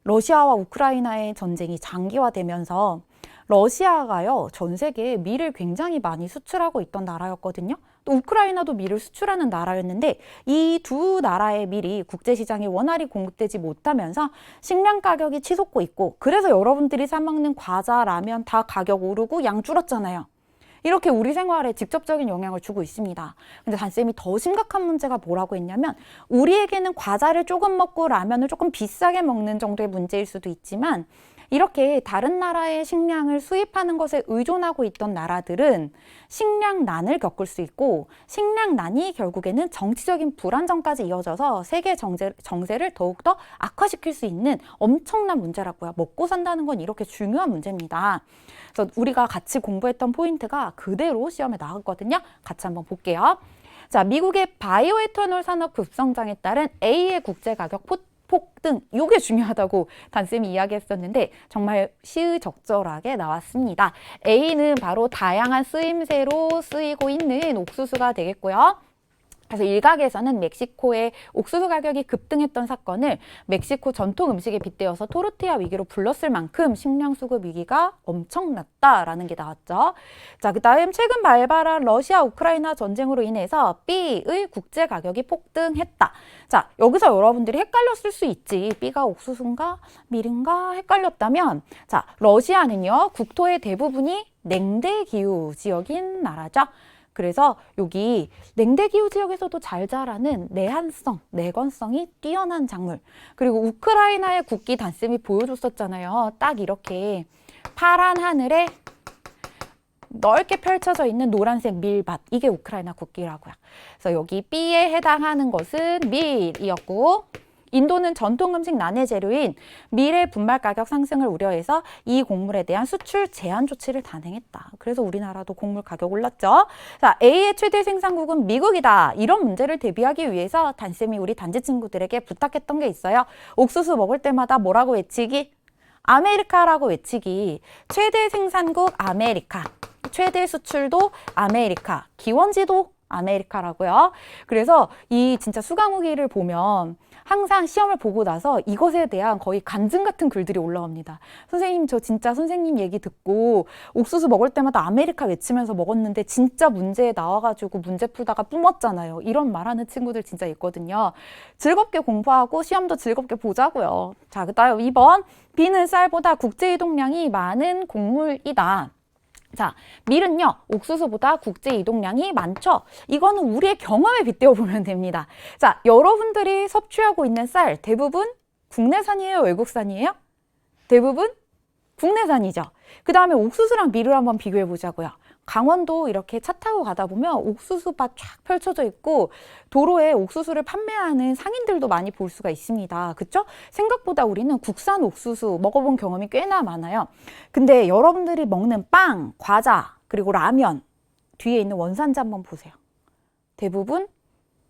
러시아와 우크라이나의 전쟁이 장기화되면서 러시아가요, 전 세계에 밀을 굉장히 많이 수출하고 있던 나라였거든요. 또 우크라이나도 밀을 수출하는 나라였는데 이 두 나라의 밀이 국제시장에 원활히 공급되지 못하면서 식량 가격이 치솟고 있고, 그래서 여러분들이 사 먹는 과자, 라면 다 가격 오르고 양 줄었잖아요. 이렇게 우리 생활에 직접적인 영향을 주고 있습니다. 근데 단쌤이 더 심각한 문제가 뭐라고 했냐면, 우리에게는 과자를 조금 먹고 라면을 조금 비싸게 먹는 정도의 문제일 수도 있지만, 이렇게 다른 나라의 식량을 수입하는 것에 의존하고 있던 나라들은 식량난을 겪을 수 있고, 식량난이 결국에는 정치적인 불안정까지 이어져서 세계 정세를 더욱더 악화시킬 수 있는 엄청난 문제라고요. 먹고 산다는 건 이렇게 중요한 문제입니다. 그래서 우리가 같이 공부했던 포인트가 그대로 시험에 나왔거든요. 같이 한번 볼게요. 자, 미국의 바이오에탄올 산업 급성장에 따른 A의 국제가격 폭등, 이게 중요하다고 단쌤이 이야기했었는데 정말 시의적절하게 나왔습니다. A는 바로 다양한 쓰임새로 쓰이고 있는 옥수수가 되겠고요. 그래서 일각에서는 멕시코의 옥수수 가격이 급등했던 사건을 멕시코 전통 음식에 빗대어서 토르티아 위기로 불렀을 만큼 식량 수급 위기가 엄청났다라는 게 나왔죠. 자, 그다음 최근 발발한 러시아 우크라이나 전쟁으로 인해서 B의 국제 가격이 폭등했다. 자, 여기서 여러분들이 헷갈렸을 수 있지. B가 옥수수인가 밀인가 헷갈렸다면, 자, 러시아는요, 국토의 대부분이 냉대 기후 지역인 나라죠. 그래서 여기 냉대기후 지역에서도 잘 자라는 내한성, 내건성이 뛰어난 작물, 그리고 우크라이나의 국기 단쌤이 보여줬었잖아요. 딱 이렇게 파란 하늘에 넓게 펼쳐져 있는 노란색 밀밭, 이게 우크라이나 국기라고요. 그래서 여기 B에 해당하는 것은 밀이었고, 인도는 전통 음식 난해 재료인 밀의 분말 가격 상승을 우려해서 이 곡물에 대한 수출 제한 조치를 단행했다. 그래서 우리나라도 곡물 가격 올랐죠. 자, A의 최대 생산국은 미국이다. 이런 문제를 대비하기 위해서 단쌤이 우리 단지 친구들에게 부탁했던 게 있어요. 옥수수 먹을 때마다 뭐라고 외치기? 아메리카라고 외치기. 최대 생산국 아메리카, 최대 수출도 아메리카, 기원지도 아메리카라고요. 그래서 이 진짜 수강후기를 보면 항상 시험을 보고 나서 이것에 대한 거의 간증 같은 글들이 올라옵니다. 선생님, 저 진짜 선생님 얘기 듣고 옥수수 먹을 때마다 아메리카 외치면서 먹었는데 진짜 문제에 나와가지고 문제 풀다가 뿜었잖아요. 이런 말하는 친구들 진짜 있거든요. 즐겁게 공부하고 시험도 즐겁게 보자고요. 자, 그다음 2번. B는 쌀보다 국제 이동량이 많은 곡물이다. 자, 밀은요, 옥수수보다 국제 이동량이 많죠. 이거는 우리의 경험에 빗대어 보면 됩니다. 자, 여러분들이 섭취하고 있는 쌀 대부분 국내산이에요, 외국산이에요? 대부분 국내산이죠. 그 다음에 옥수수랑 밀을 한번 비교해 보자고요. 강원도 이렇게 차 타고 가다 보면 옥수수밭 쫙 펼쳐져 있고 도로에 옥수수를 판매하는 상인들도 많이 볼 수가 있습니다. 그쵸? 생각보다 우리는 국산 옥수수 먹어본 경험이 꽤나 많아요. 근데 여러분들이 먹는 빵, 과자, 그리고 라면 뒤에 있는 원산지 한번 보세요. 대부분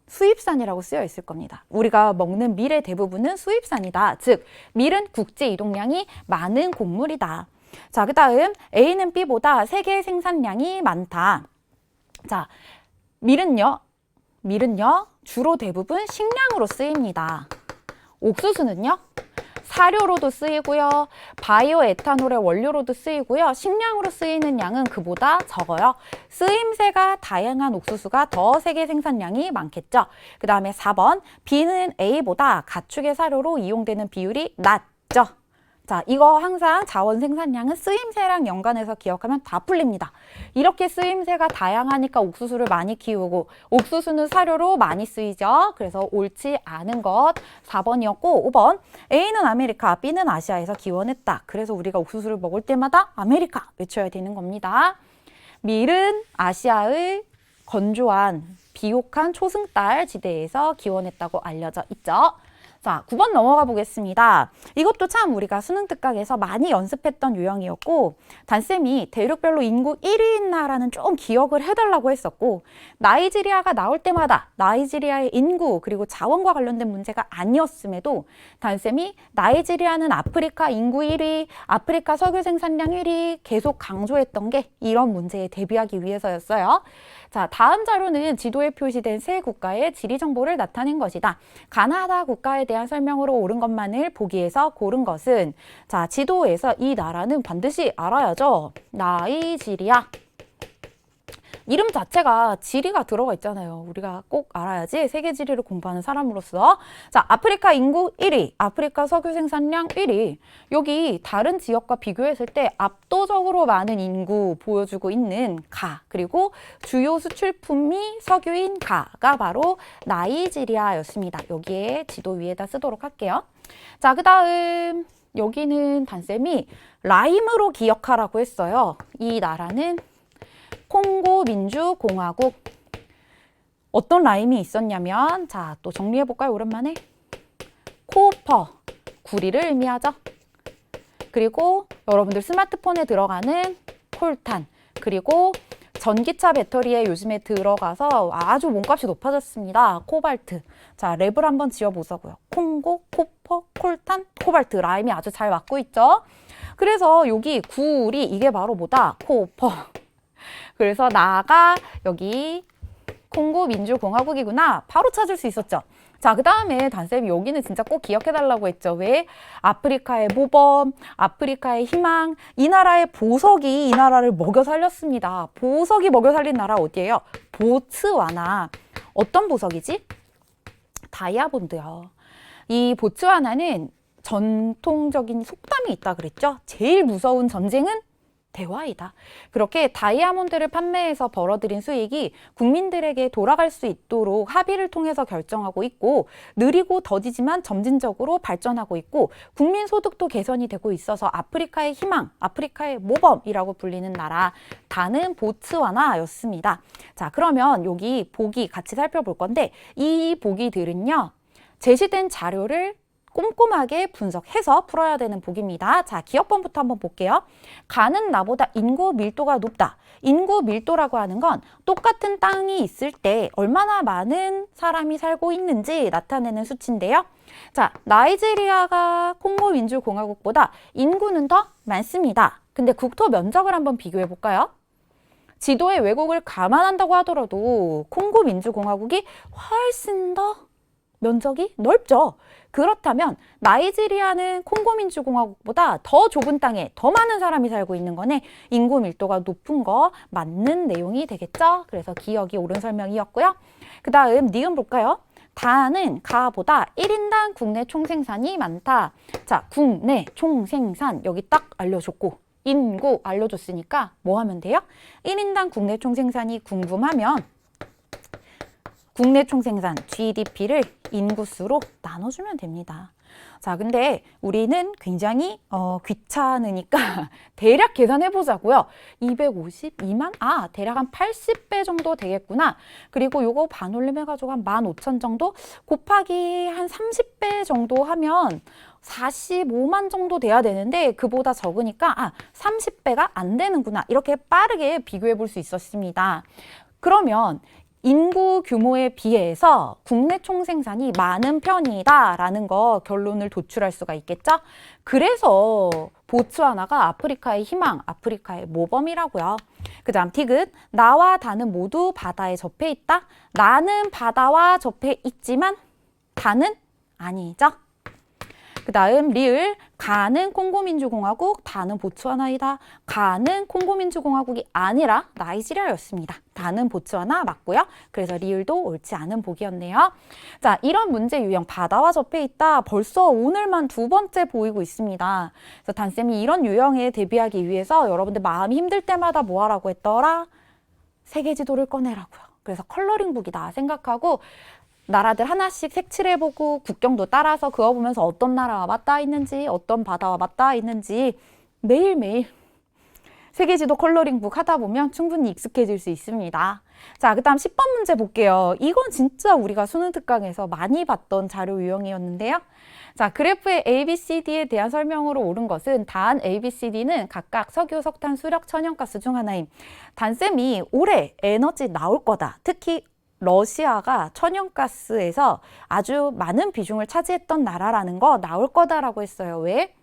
수입산이라고 쓰여 있을 겁니다. 우리가 먹는 밀의 대부분은 수입산이다. 즉, 밀은 국제 이동량이 많은 곡물이다. 자, 그 다음 A는 B보다 세계 생산량이 많다. 자, 밀은요 주로 대부분 식량으로 쓰입니다. 옥수수는요 사료로도 쓰이고요, 바이오 에탄올의 원료로도 쓰이고요, 식량으로 쓰이는 양은 그보다 적어요. 쓰임새가 다양한 옥수수가 더 세계 생산량이 많겠죠. 그 다음에 4번, B는 A보다 가축의 사료로 이용되는 비율이 낮죠. 자, 이거 항상 자원 생산량은 쓰임새랑 연관해서 기억하면 다 풀립니다. 이렇게 쓰임새가 다양하니까 옥수수를 많이 키우고 옥수수는 사료로 많이 쓰이죠. 그래서 옳지 않은 것 4번이었고, 5번 A는 아메리카, B는 아시아에서 기원했다. 그래서 우리가 옥수수를 먹을 때마다 아메리카 외쳐야 되는 겁니다. 밀은 아시아의 건조한 비옥한 초승달 지대에서 기원했다고 알려져 있죠. 자, 9번 넘어가 보겠습니다. 이것도 참 우리가 수능 특강에서 많이 연습했던 유형이었고 단쌤이 대륙별로 인구 1위인 나라는 좀 기억을 해달라고 했었고 나이지리아가 나올 때마다 나이지리아의 인구 그리고 자원과 관련된 문제가 아니었음에도 단쌤이 나이지리아는 아프리카 인구 1위, 아프리카 석유 생산량 1위 계속 강조했던 게 이런 문제에 대비하기 위해서였어요. 자, 다음 자료는 지도에 표시된 세 국가의 지리 정보를 나타낸 것이다. 가나다 국가에 대한 설명으로 옳은 것만을 보기에서 고른 것은 자, 지도에서 이 나라는 반드시 알아야죠. 나이지리아. 이름 자체가 지리가 들어가 있잖아요. 우리가 꼭 알아야지 세계 지리를 공부하는 사람으로서. 자, 아프리카 인구 1위, 아프리카 석유 생산량 1위. 여기 다른 지역과 비교했을 때 압도적으로 많은 인구 보여주고 있는 가, 그리고 주요 수출품이 석유인 가가 바로 나이지리아였습니다. 여기에 지도 위에다 쓰도록 할게요. 자, 그 다음 여기는 단쌤이 라임으로 기억하라고 했어요. 이 나라는 콩고 민주공화국. 어떤 라임이 있었냐면 자, 또 정리해 볼까요? 오랜만에 코퍼, 구리를 의미하죠. 그리고 여러분들 스마트폰에 들어가는 콜탄, 그리고 전기차 배터리에 요즘에 들어가서 아주 몸값이 높아졌습니다. 코발트. 자, 랩을 한번 지어보자고요. 콩고, 코퍼, 콜탄, 코발트. 라임이 아주 잘 맞고 있죠. 그래서 여기 구리 이게 바로 뭐다? 코퍼. 그래서 나가 여기 콩고 민주공화국이구나. 바로 찾을 수 있었죠. 자, 그 다음에 단쌤이 여기는 진짜 꼭 기억해달라고 했죠. 왜? 아프리카의 모범, 아프리카의 희망, 이 나라의 보석이 이 나라를 먹여 살렸습니다. 보석이 먹여 살린 나라 어디예요? 보츠와나. 어떤 보석이지? 다이아몬드요. 이 보츠와나는 전통적인 속담이 있다 그랬죠. 제일 무서운 전쟁은 대화이다. 그렇게 다이아몬드를 판매해서 벌어들인 수익이 국민들에게 돌아갈 수 있도록 합의를 통해서 결정하고 있고 느리고 더디지만 점진적으로 발전하고 있고 국민 소득도 개선이 되고 있어서 아프리카의 희망, 아프리카의 모범이라고 불리는 나라 다는 보츠와나였습니다. 자, 그러면 여기 보기 같이 살펴볼 건데 이 보기들은요. 제시된 자료를 꼼꼼하게 분석해서 풀어야 되는 보기입니다. 자, 기억번부터 한번 볼게요. 가는 나보다 인구 밀도가 높다. 인구 밀도라고 하는 건 똑같은 땅이 있을 때 얼마나 많은 사람이 살고 있는지 나타내는 수치인데요. 자, 나이지리아가 콩고 민주공화국보다 인구는 더 많습니다. 근데 국토 면적을 한번 비교해 볼까요? 지도의 왜곡을 감안한다고 하더라도 콩고 민주공화국이 훨씬 더 면적이 넓죠. 그렇다면 나이지리아는 콩고민주공화국보다 더 좁은 땅에 더 많은 사람이 살고 있는 거네. 인구 밀도가 높은 거 맞는 내용이 되겠죠. 그래서 기억이 옳은 설명이었고요. 그 다음 니은 볼까요? 다는 가보다 1인당 국내 총생산이 많다. 자, 국내 총생산 여기 딱 알려줬고 인구 알려줬으니까 뭐 하면 돼요? 1인당 국내 총생산이 궁금하면 국내 총생산 GDP를 인구수로 나눠주면 됩니다. 자, 근데 우리는 굉장히 귀찮으니까 대략 계산해 보자고요. 252만? 아, 대략 한 80배 정도 되겠구나. 그리고 요거 반올림 해가지고 한 15,000 정도 곱하기 한 30배 정도 하면 45만 정도 돼야 되는데 그보다 적으니까 30배가 안 되는구나. 이렇게 빠르게 비교해 볼 수 있었습니다. 그러면 인구 규모에 비해서 국내 총생산이 많은 편이다라는 거 결론을 도출할 수가 있겠죠? 그래서 보츠와나가 아프리카의 희망, 아프리카의 모범이라고요. 그 다음 티귿, 나와 다는 모두 바다에 접해 있다. 나는 바다와 접해 있지만 다는 아니죠. 그 다음 리을, 가는 콩고민주공화국, 다는 보츠와나이다. 가는 콩고민주공화국이 아니라 나이지리아였습니다. 다는 보츠와나 맞고요. 그래서 리을도 옳지 않은 보기였네요. 자, 이런 문제 유형 바다와 접해 있다. 벌써 오늘만 2번째 보이고 있습니다. 그래서 단쌤이 이런 유형에 대비하기 위해서 여러분들 마음이 힘들 때마다 뭐 하라고 했더라? 세계지도를 꺼내라고요. 그래서 컬러링북이다 생각하고 나라들 하나씩 색칠해보고 국경도 따라서 그어보면서 어떤 나라와 맞닿아 있는지 어떤 바다와 맞닿아 있는지 매일매일 세계지도 컬러링북 하다 보면 충분히 익숙해질 수 있습니다. 자, 그 다음 10번 문제 볼게요. 이건 진짜 우리가 수능 특강에서 많이 봤던 자료 유형이었는데요. 자, 그래프의 ABCD에 대한 설명으로 옳은 것은 단 ABCD는 각각 석유, 석탄, 수력, 천연가스 중 하나임. 단쌤이 올해 에너지 나올 거다. 특히 러시아가 천연가스에서 아주 많은 비중을 차지했던 나라라는 거 나올 거다라고 했어요. 왜?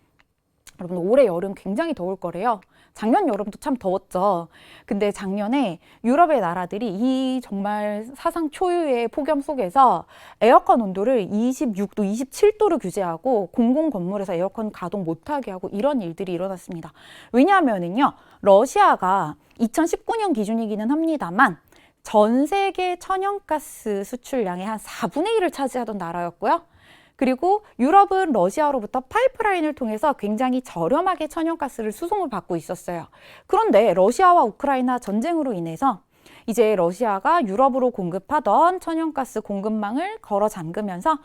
여러분, 올해 여름 굉장히 더울 거래요. 작년 여름도 참 더웠죠. 근데 작년에 유럽의 나라들이 이 정말 사상 초유의 폭염 속에서 에어컨 온도를 26도, 27도로 규제하고 공공 건물에서 에어컨 가동 못하게 하고 이런 일들이 일어났습니다. 왜냐하면은요, 러시아가 2019년 기준이기는 합니다만 전 세계 천연가스 수출량의 한 4분의 1을 차지하던 나라였고요. 그리고 유럽은 러시아로부터 파이프라인을 통해서 굉장히 저렴하게 천연가스를 수송을 받고 있었어요. 그런데 러시아와 우크라이나 전쟁으로 인해서 이제 러시아가 유럽으로 공급하던 천연가스 공급망을 걸어 잠그면서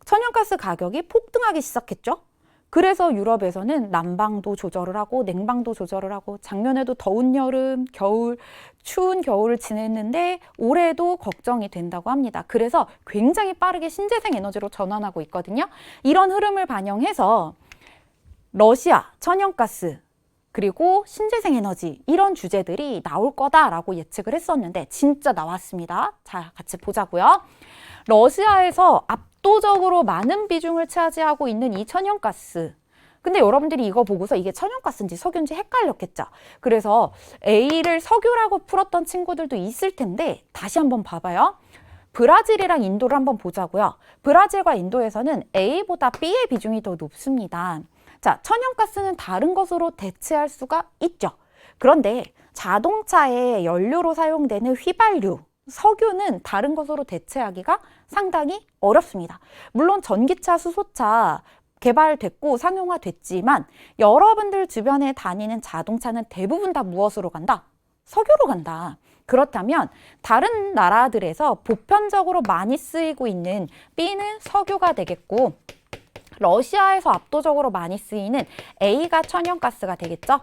천연가스 가격이 폭등하기 시작했죠. 그래서 유럽에서는 난방도 조절을 하고 냉방도 조절을 하고 작년에도 더운 여름, 겨울, 추운 겨울을 지냈는데 올해도 걱정이 된다고 합니다. 그래서 굉장히 빠르게 신재생 에너지로 전환하고 있거든요. 이런 흐름을 반영해서 러시아, 천연가스, 그리고 신재생 에너지 이런 주제들이 나올 거다라고 예측을 했었는데 진짜 나왔습니다. 자, 같이 보자고요. 러시아에서 압도적으로 많은 비중을 차지하고 있는 이 천연가스. 근데 여러분들이 이거 보고서 이게 천연가스인지 석유인지 헷갈렸겠죠. 그래서 A를 석유라고 풀었던 친구들도 있을 텐데 다시 한번 봐봐요. 브라질이랑 인도를 한번 보자고요. 브라질과 인도에서는 A보다 B의 비중이 더 높습니다. 자, 천연가스는 다른 것으로 대체할 수가 있죠. 그런데 자동차의 연료로 사용되는 휘발유, 석유는 다른 것으로 대체하기가 상당히 어렵습니다. 물론 전기차, 수소차 개발됐고 상용화됐지만 여러분들 주변에 다니는 자동차는 대부분 다 무엇으로 간다? 석유로 간다. 그렇다면 다른 나라들에서 보편적으로 많이 쓰이고 있는 B는 석유가 되겠고 러시아에서 압도적으로 많이 쓰이는 A가 천연가스가 되겠죠.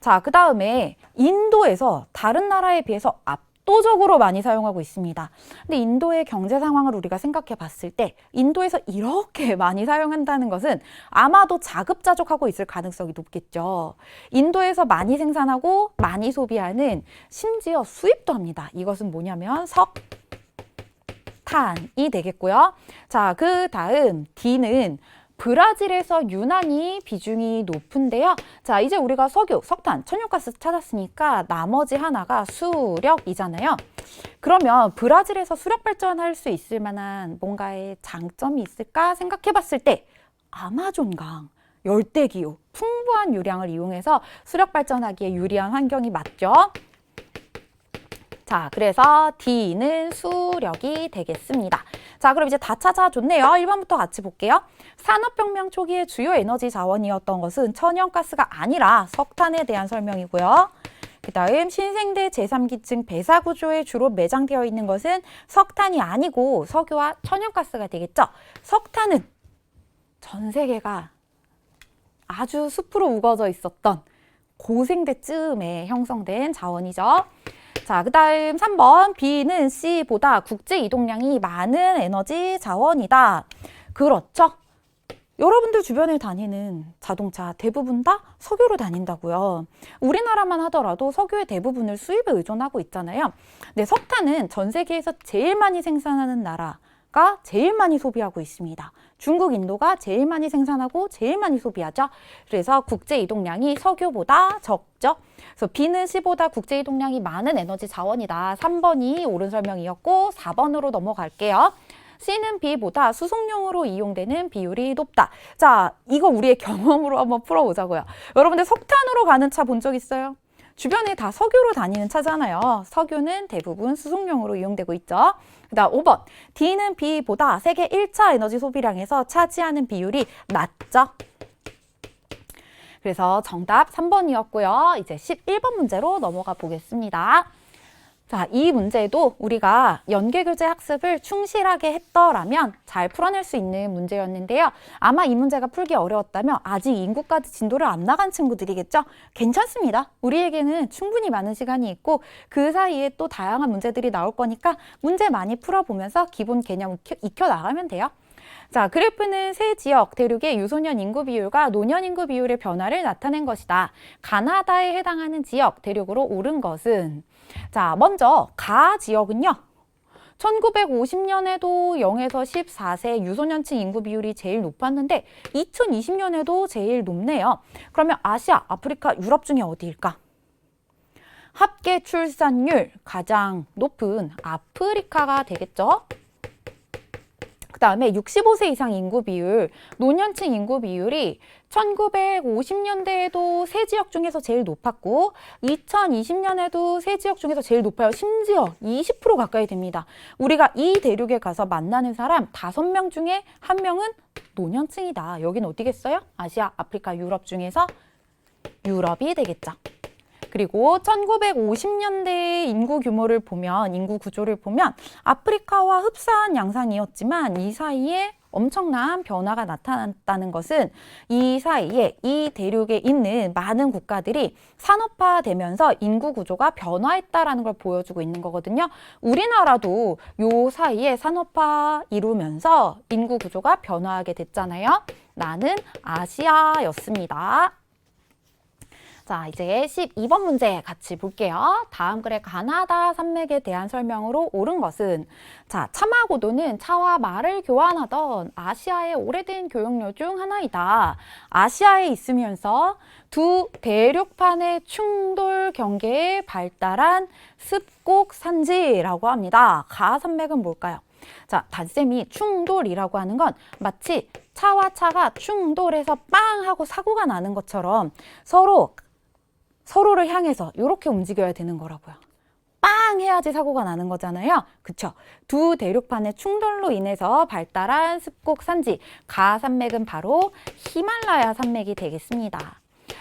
자, 그 다음에 인도에서 다른 나라에 비해서 압도적으로 많이 사용하고 있습니다. 근데 인도의 경제 상황을 우리가 생각해 봤을 때 인도에서 이렇게 많이 사용한다는 것은 아마도 자급자족하고 있을 가능성이 높겠죠. 인도에서 많이 생산하고 많이 소비하는 심지어 수입도 합니다. 이것은 뭐냐면 석탄이 되겠고요. 자, 그 다음 D는 브라질에서 유난히 비중이 높은데요. 자, 이제 우리가 석유, 석탄, 천연가스 찾았으니까 나머지 하나가 수력이잖아요. 그러면 브라질에서 수력 발전할 수 있을 만한 뭔가의 장점이 있을까 생각해 봤을 때 아마존강, 열대기후, 풍부한 유량을 이용해서 수력 발전하기에 유리한 환경이 맞죠. 자, 그래서 D는 수력이 되겠습니다. 자, 그럼 이제 다 찾아줬네요. 1번부터 같이 볼게요. 산업혁명 초기의 주요 에너지 자원이었던 것은 천연가스가 아니라 석탄에 대한 설명이고요. 그 다음 신생대 제3기층 배사구조에 주로 매장되어 있는 것은 석탄이 아니고 석유와 천연가스가 되겠죠. 석탄은 전 세계가 아주 숲으로 우거져 있었던 고생대쯤에 형성된 자원이죠. 자, 그 다음 3번 B는 C보다 국제 이동량이 많은 에너지 자원이다. 그렇죠. 여러분들 주변에 다니는 자동차 대부분 다 석유로 다닌다고요. 우리나라만 하더라도 석유의 대부분을 수입에 의존하고 있잖아요. 근데 석탄은 전 세계에서 제일 많이 생산하는 나라가 제일 많이 소비하고 있습니다. 중국, 인도가 제일 많이 생산하고 제일 많이 소비하죠. 그래서 국제 이동량이 석유보다 적죠. 그래서 B는 C보다 국제 이동량이 많은 에너지 자원이다. 3번이 옳은 설명이었고 4번으로 넘어갈게요. C는 B보다 수송용으로 이용되는 비율이 높다. 자, 이거 우리의 경험으로 한번 풀어보자고요. 여러분들 석탄으로 가는 차 본 적 있어요? 주변에 다 석유로 다니는 차잖아요. 석유는 대부분 수송용으로 이용되고 있죠. 그 다음 5번. D는 B보다 세계 1차 에너지 소비량에서 차지하는 비율이 낮죠. 그래서 정답 3번이었고요. 이제 11번 문제로 넘어가 보겠습니다. 자, 이 문제도 우리가 연계교재 학습을 충실하게 했더라면 잘 풀어낼 수 있는 문제였는데요. 아마 이 문제가 풀기 어려웠다면 아직 인구까지 진도를 안 나간 친구들이겠죠? 괜찮습니다. 우리에게는 충분히 많은 시간이 있고 그 사이에 또 다양한 문제들이 나올 거니까 문제 많이 풀어보면서 기본 개념 익혀나가면 돼요. 자, 그래프는 세 지역 대륙의 유소년 인구 비율과 노년 인구 비율의 변화를 나타낸 것이다. 가나다에 해당하는 지역 대륙으로 오른 것은 자, 먼저 가 지역은요. 1950년에도 0에서 14세 유소년층 인구 비율이 제일 높았는데 2020년에도 제일 높네요. 그러면 아시아, 아프리카, 유럽 중에 어디일까? 합계 출산율 가장 높은 아프리카가 되겠죠. 그 다음에 65세 이상 인구 비율, 노년층 인구 비율이 1950년대에도 세 지역 중에서 제일 높았고 2020년에도 세 지역 중에서 제일 높아요. 심지어 20% 가까이 됩니다. 우리가 이 대륙에 가서 만나는 사람 5명 중에 1명은 노년층이다. 여기는 어디겠어요? 아시아, 아프리카, 유럽 중에서 유럽이 되겠죠. 그리고 1950년대 인구 규모를 보면, 인구 구조를 보면 아프리카와 흡사한 양상이었지만 이 사이에 엄청난 변화가 나타났다는 것은 이 사이에 이 대륙에 있는 많은 국가들이 산업화되면서 인구 구조가 변화했다라는 걸 보여주고 있는 거거든요. 우리나라도 요 사이에 산업화 이루면서 인구 구조가 변화하게 됐잖아요. 나는 아시아였습니다. 자, 이제 12번 문제 같이 볼게요. 다음 글의 가나다 산맥에 대한 설명으로 옳은 것은 자, 차마고도는 차와 말을 교환하던 아시아의 오래된 교역로 중 하나이다. 아시아에 있으면서 두 대륙판의 충돌 경계에 발달한 습곡 산지라고 합니다. 가 산맥은 뭘까요? 자, 단쌤이 충돌이라고 하는 건 마치 차와 차가 충돌해서 빵 하고 사고가 나는 것처럼 서로를 향해서 이렇게 움직여야 되는 거라고요. 빵 해야지 사고가 나는 거잖아요. 그쵸? 두 대륙판의 충돌로 인해서 발달한 습곡 산지 가 산맥은 바로 히말라야 산맥이 되겠습니다.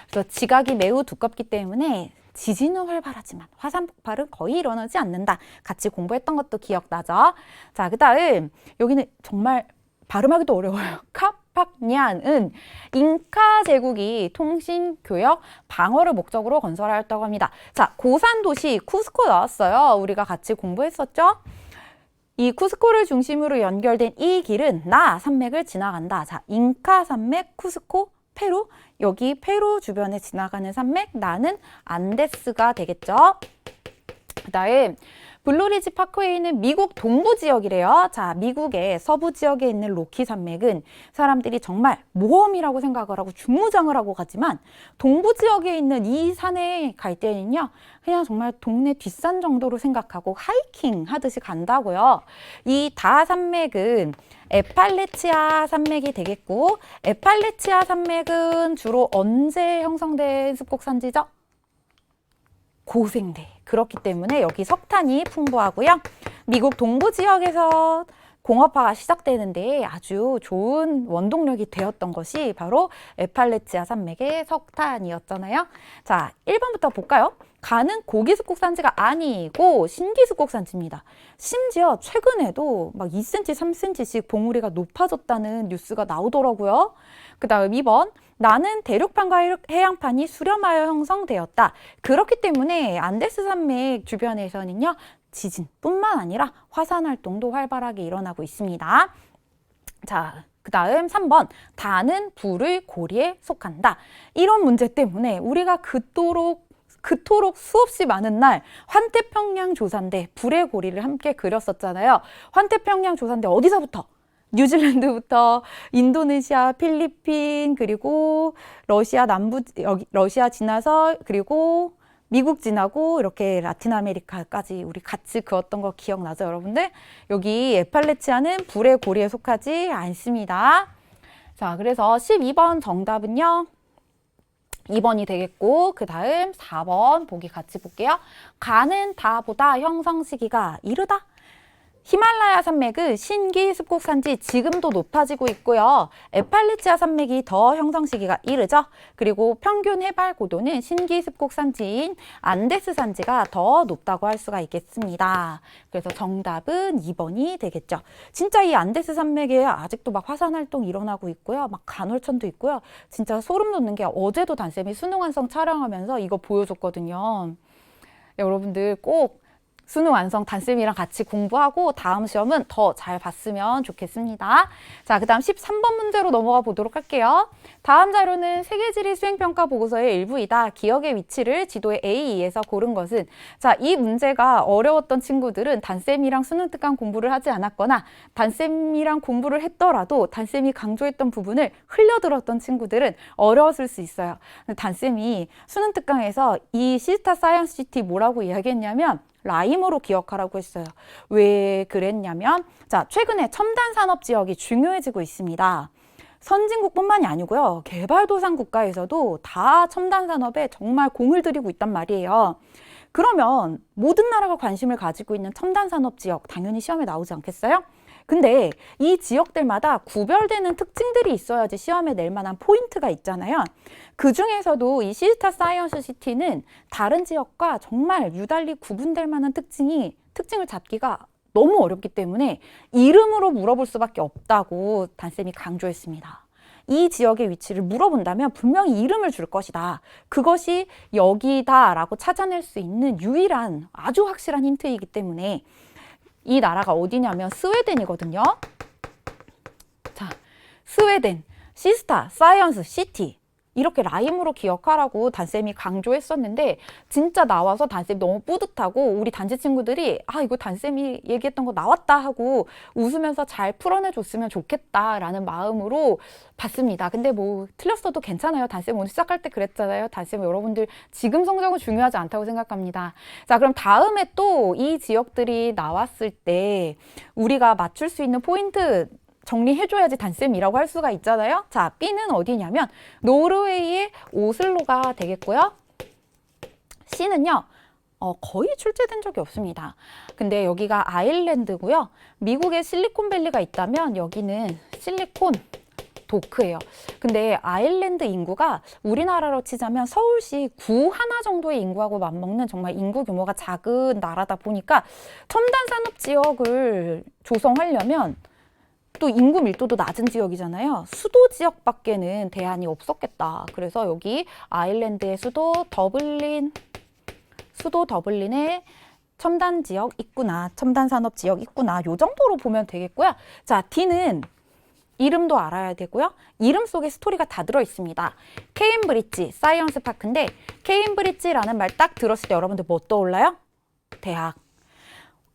그래서 지각이 매우 두껍기 때문에 지진은 활발하지만 화산 폭발은 거의 일어나지 않는다. 같이 공부했던 것도 기억나죠? 자, 그 다음 여기는 정말 발음하기도 어려워요. 카팍냔은 잉카 제국이 통신, 교역, 방어를 목적으로 건설하였다고 합니다. 자, 고산 도시 쿠스코 나왔어요. 우리가 같이 공부했었죠? 이 쿠스코를 중심으로 연결된 이 길은 나 산맥을 지나간다. 자, 잉카 산맥, 쿠스코, 페루. 여기 페루 주변에 지나가는 산맥, 나는 안데스가 되겠죠. 그 다음 블루리지 파크에 있는 미국 동부 지역이래요. 자, 미국의 서부 지역에 있는 로키 산맥은 사람들이 정말 모험이라고 생각을 하고 중무장을 하고 가지만 동부 지역에 있는 이 산에 갈 때는요. 그냥 정말 동네 뒷산 정도로 생각하고 하이킹 하듯이 간다고요. 이 다 산맥은 에팔레치아 산맥이 되겠고 에팔레치아 산맥은 주로 언제 형성된 습곡산지죠? 고생대. 그렇기 때문에 여기 석탄이 풍부하고요. 미국 동부 지역에서 공업화가 시작되는데 아주 좋은 원동력이 되었던 것이 바로 에팔레치아 산맥의 석탄이었잖아요. 자, 1번부터 볼까요? 가는 고기 습곡산지가 아니고 신기 습곡산지입니다. 심지어 최근에도 막 2cm, 3cm씩 봉우리가 높아졌다는 뉴스가 나오더라고요. 그 다음 2번. 나는 대륙판과 해양판이 수렴하여 형성되었다. 그렇기 때문에 안데스 산맥 주변에서는요. 지진뿐만 아니라 화산 활동도 활발하게 일어나고 있습니다. 자, 그 다음 3번. 다는 불의 고리에 속한다. 이런 문제 때문에 우리가 그토록 수없이 많은 날 환태평양 조산대 불의 고리를 함께 그렸었잖아요. 환태평양 조산대 어디서부터? 뉴질랜드부터 인도네시아, 필리핀, 그리고 러시아 남부, 여기 러시아 지나서 그리고 미국 지나고 이렇게 라틴 아메리카까지 우리 같이 그었던 거 기억나죠, 여러분들? 여기 에팔레치아는 불의 고리에 속하지 않습니다. 자, 그래서 12번 정답은요. 2번이 되겠고 그 다음 4번 보기 같이 볼게요. 가는 다보다 형성 시기가 이르다. 히말라야 산맥은 신기 습곡 산지 지금도 높아지고 있고요. 에팔리치아 산맥이 더 형성 시기가 이르죠. 그리고 평균 해발 고도는 신기 습곡 산지인 안데스 산지가 더 높다고 할 수가 있겠습니다. 그래서 정답은 2번이 되겠죠. 진짜 이 안데스 산맥에 아직도 막 화산 활동 일어나고 있고요. 막 간헐천도 있고요. 진짜 소름 돋는 게 어제도 단쌤이 수능 완성 촬영하면서 이거 보여줬거든요. 여러분들 꼭 수능 완성 단쌤이랑 같이 공부하고 다음 시험은 더 잘 봤으면 좋겠습니다. 자, 그 다음 13번 문제로 넘어가 보도록 할게요. 다음 자료는 세계지리 수행평가 보고서의 일부이다. 기억의 위치를 지도의 A2에서 고른 것은? 자, 이 문제가 어려웠던 친구들은 단쌤이랑 수능 특강 공부를 하지 않았거나 단쌤이랑 공부를 했더라도 단쌤이 강조했던 부분을 흘려들었던 친구들은 어려웠을 수 있어요. 근데 단쌤이 수능 특강에서 이 시스타 사이언스 시티 뭐라고 이야기했냐면 라임으로 기억하라고 했어요. 왜 그랬냐면 자, 최근에 첨단 산업 지역이 중요해지고 있습니다. 선진국뿐만이 아니고요. 개발도상 국가에서도 다 첨단 산업에 정말 공을 들이고 있단 말이에요. 그러면 모든 나라가 관심을 가지고 있는 첨단 산업 지역 당연히 시험에 나오지 않겠어요? 근데 이 지역들마다 구별되는 특징들이 있어야지 시험에 낼 만한 포인트가 있잖아요. 그 중에서도 이 시스타 사이언스 시티는 다른 지역과 정말 유달리 구분될 만한 특징을 잡기가 너무 어렵기 때문에 이름으로 물어볼 수밖에 없다고 단쌤이 강조했습니다. 이 지역의 위치를 물어본다면 분명히 이름을 줄 것이다. 그것이 여기다라고 찾아낼 수 있는 유일한 아주 확실한 힌트이기 때문에 이 나라가 어디냐면 스웨덴이거든요. 자, 스웨덴, 시스타, 사이언스, 시티 이렇게 라임으로 기억하라고 단쌤이 강조했었는데 진짜 나와서 단쌤이 너무 뿌듯하고 우리 단지 친구들이 아 이거 단쌤이 얘기했던 거 나왔다 하고 웃으면서 잘 풀어내줬으면 좋겠다라는 마음으로 봤습니다. 근데 뭐 틀렸어도 괜찮아요. 단쌤 오늘 시작할 때 그랬잖아요. 단쌤 여러분들 지금 성적은 중요하지 않다고 생각합니다. 자, 그럼 다음에 또 이 지역들이 나왔을 때 우리가 맞출 수 있는 포인트 정리해줘야지 단쌤이라고 할 수가 있잖아요. 자, B는 어디냐면 노르웨이의 오슬로가 되겠고요. C는요. 거의 출제된 적이 없습니다. 근데 여기가 아일랜드고요. 미국의 실리콘밸리가 있다면 여기는 실리콘 도크예요. 근데 아일랜드 인구가 우리나라로 치자면 서울시 구 하나 정도의 인구하고 맞먹는 정말 인구 규모가 작은 나라다 보니까 첨단 산업 지역을 조성하려면 또 인구 밀도도 낮은 지역이잖아요. 수도 지역밖에는 대안이 없었겠다. 그래서 여기 아일랜드의 수도 더블린의 첨단 지역 있구나. 첨단 산업 지역 있구나. 요 정도로 보면 되겠고요. 자, D는 이름도 알아야 되고요. 이름 속에 스토리가 다 들어있습니다. 케임브리지 사이언스 파크인데 케임브리지라는 말 딱 들었을 때 여러분들 뭐 떠올라요? 대학.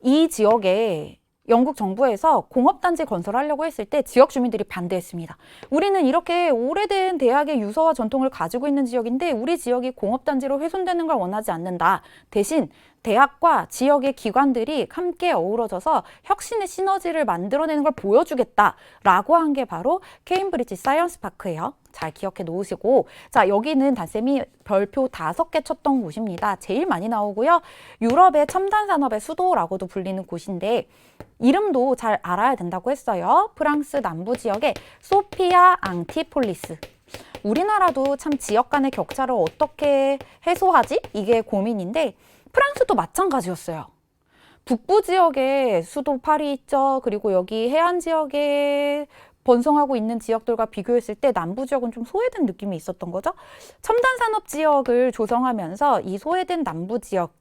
이 지역에 영국 정부에서 공업단지 건설하려고 했을 때 지역 주민들이 반대했습니다. 우리는 이렇게 오래된 대학의 유서와 전통을 가지고 있는 지역인데 우리 지역이 공업단지로 훼손되는 걸 원하지 않는다. 대신 대학과 지역의 기관들이 함께 어우러져서 혁신의 시너지를 만들어내는 걸 보여주겠다라고 한 게 바로 케임브리지 사이언스 파크예요. 잘 기억해 놓으시고 자, 여기는 단쌤이 별표 5개 쳤던 곳입니다. 제일 많이 나오고요. 유럽의 첨단 산업의 수도라고도 불리는 곳인데 이름도 잘 알아야 된다고 했어요. 프랑스 남부 지역의 소피아 앙티폴리스. 우리나라도 참 지역 간의 격차를 어떻게 해소하지? 이게 고민인데 프랑스도 마찬가지였어요. 북부 지역에 수도 파리 있죠. 그리고 여기 해안 지역에 번성하고 있는 지역들과 비교했을 때 남부 지역은 좀 소외된 느낌이 있었던 거죠. 첨단 산업 지역을 조성하면서 이 소외된 남부 지역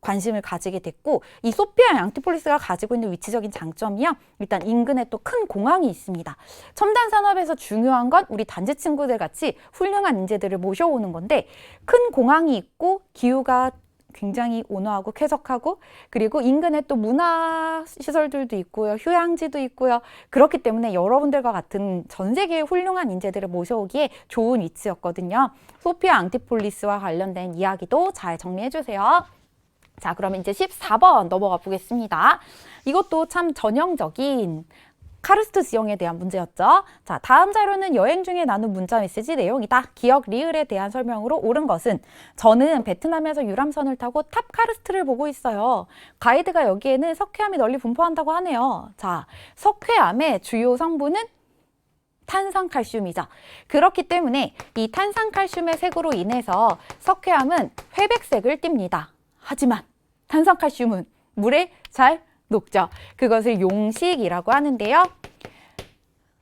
관심을 가지게 됐고 이 소피아 앙티폴리스가 가지고 있는 위치적인 장점이요. 일단 인근에 또 큰 공항이 있습니다. 첨단 산업에서 중요한 건 우리 단지 친구들 같이 훌륭한 인재들을 모셔오는 건데 큰 공항이 있고 기후가 굉장히 온화하고 쾌적하고 그리고 인근에 또 문화시설들도 있고요. 휴양지도 있고요. 그렇기 때문에 여러분들과 같은 전 세계의 훌륭한 인재들을 모셔오기에 좋은 위치였거든요. 소피아 앙티폴리스와 관련된 이야기도 잘 정리해 주세요. 자, 그러면 이제 14번 넘어가 보겠습니다. 이것도 참 전형적인 카르스트 지형에 대한 문제였죠. 자, 다음 자료는 여행 중에 나눈 문자 메시지 내용이다. 기억 리을에 대한 설명으로 옳은 것은 저는 베트남에서 유람선을 타고 탑 카르스트를 보고 있어요. 가이드가 여기에는 석회암이 널리 분포한다고 하네요. 자, 석회암의 주요 성분은 탄산칼슘이죠. 그렇기 때문에 이 탄산칼슘의 색으로 인해서 석회암은 회백색을 띱니다. 하지만 탄산칼슘은 물에 잘 녹죠. 그것을 용식이라고 하는데요.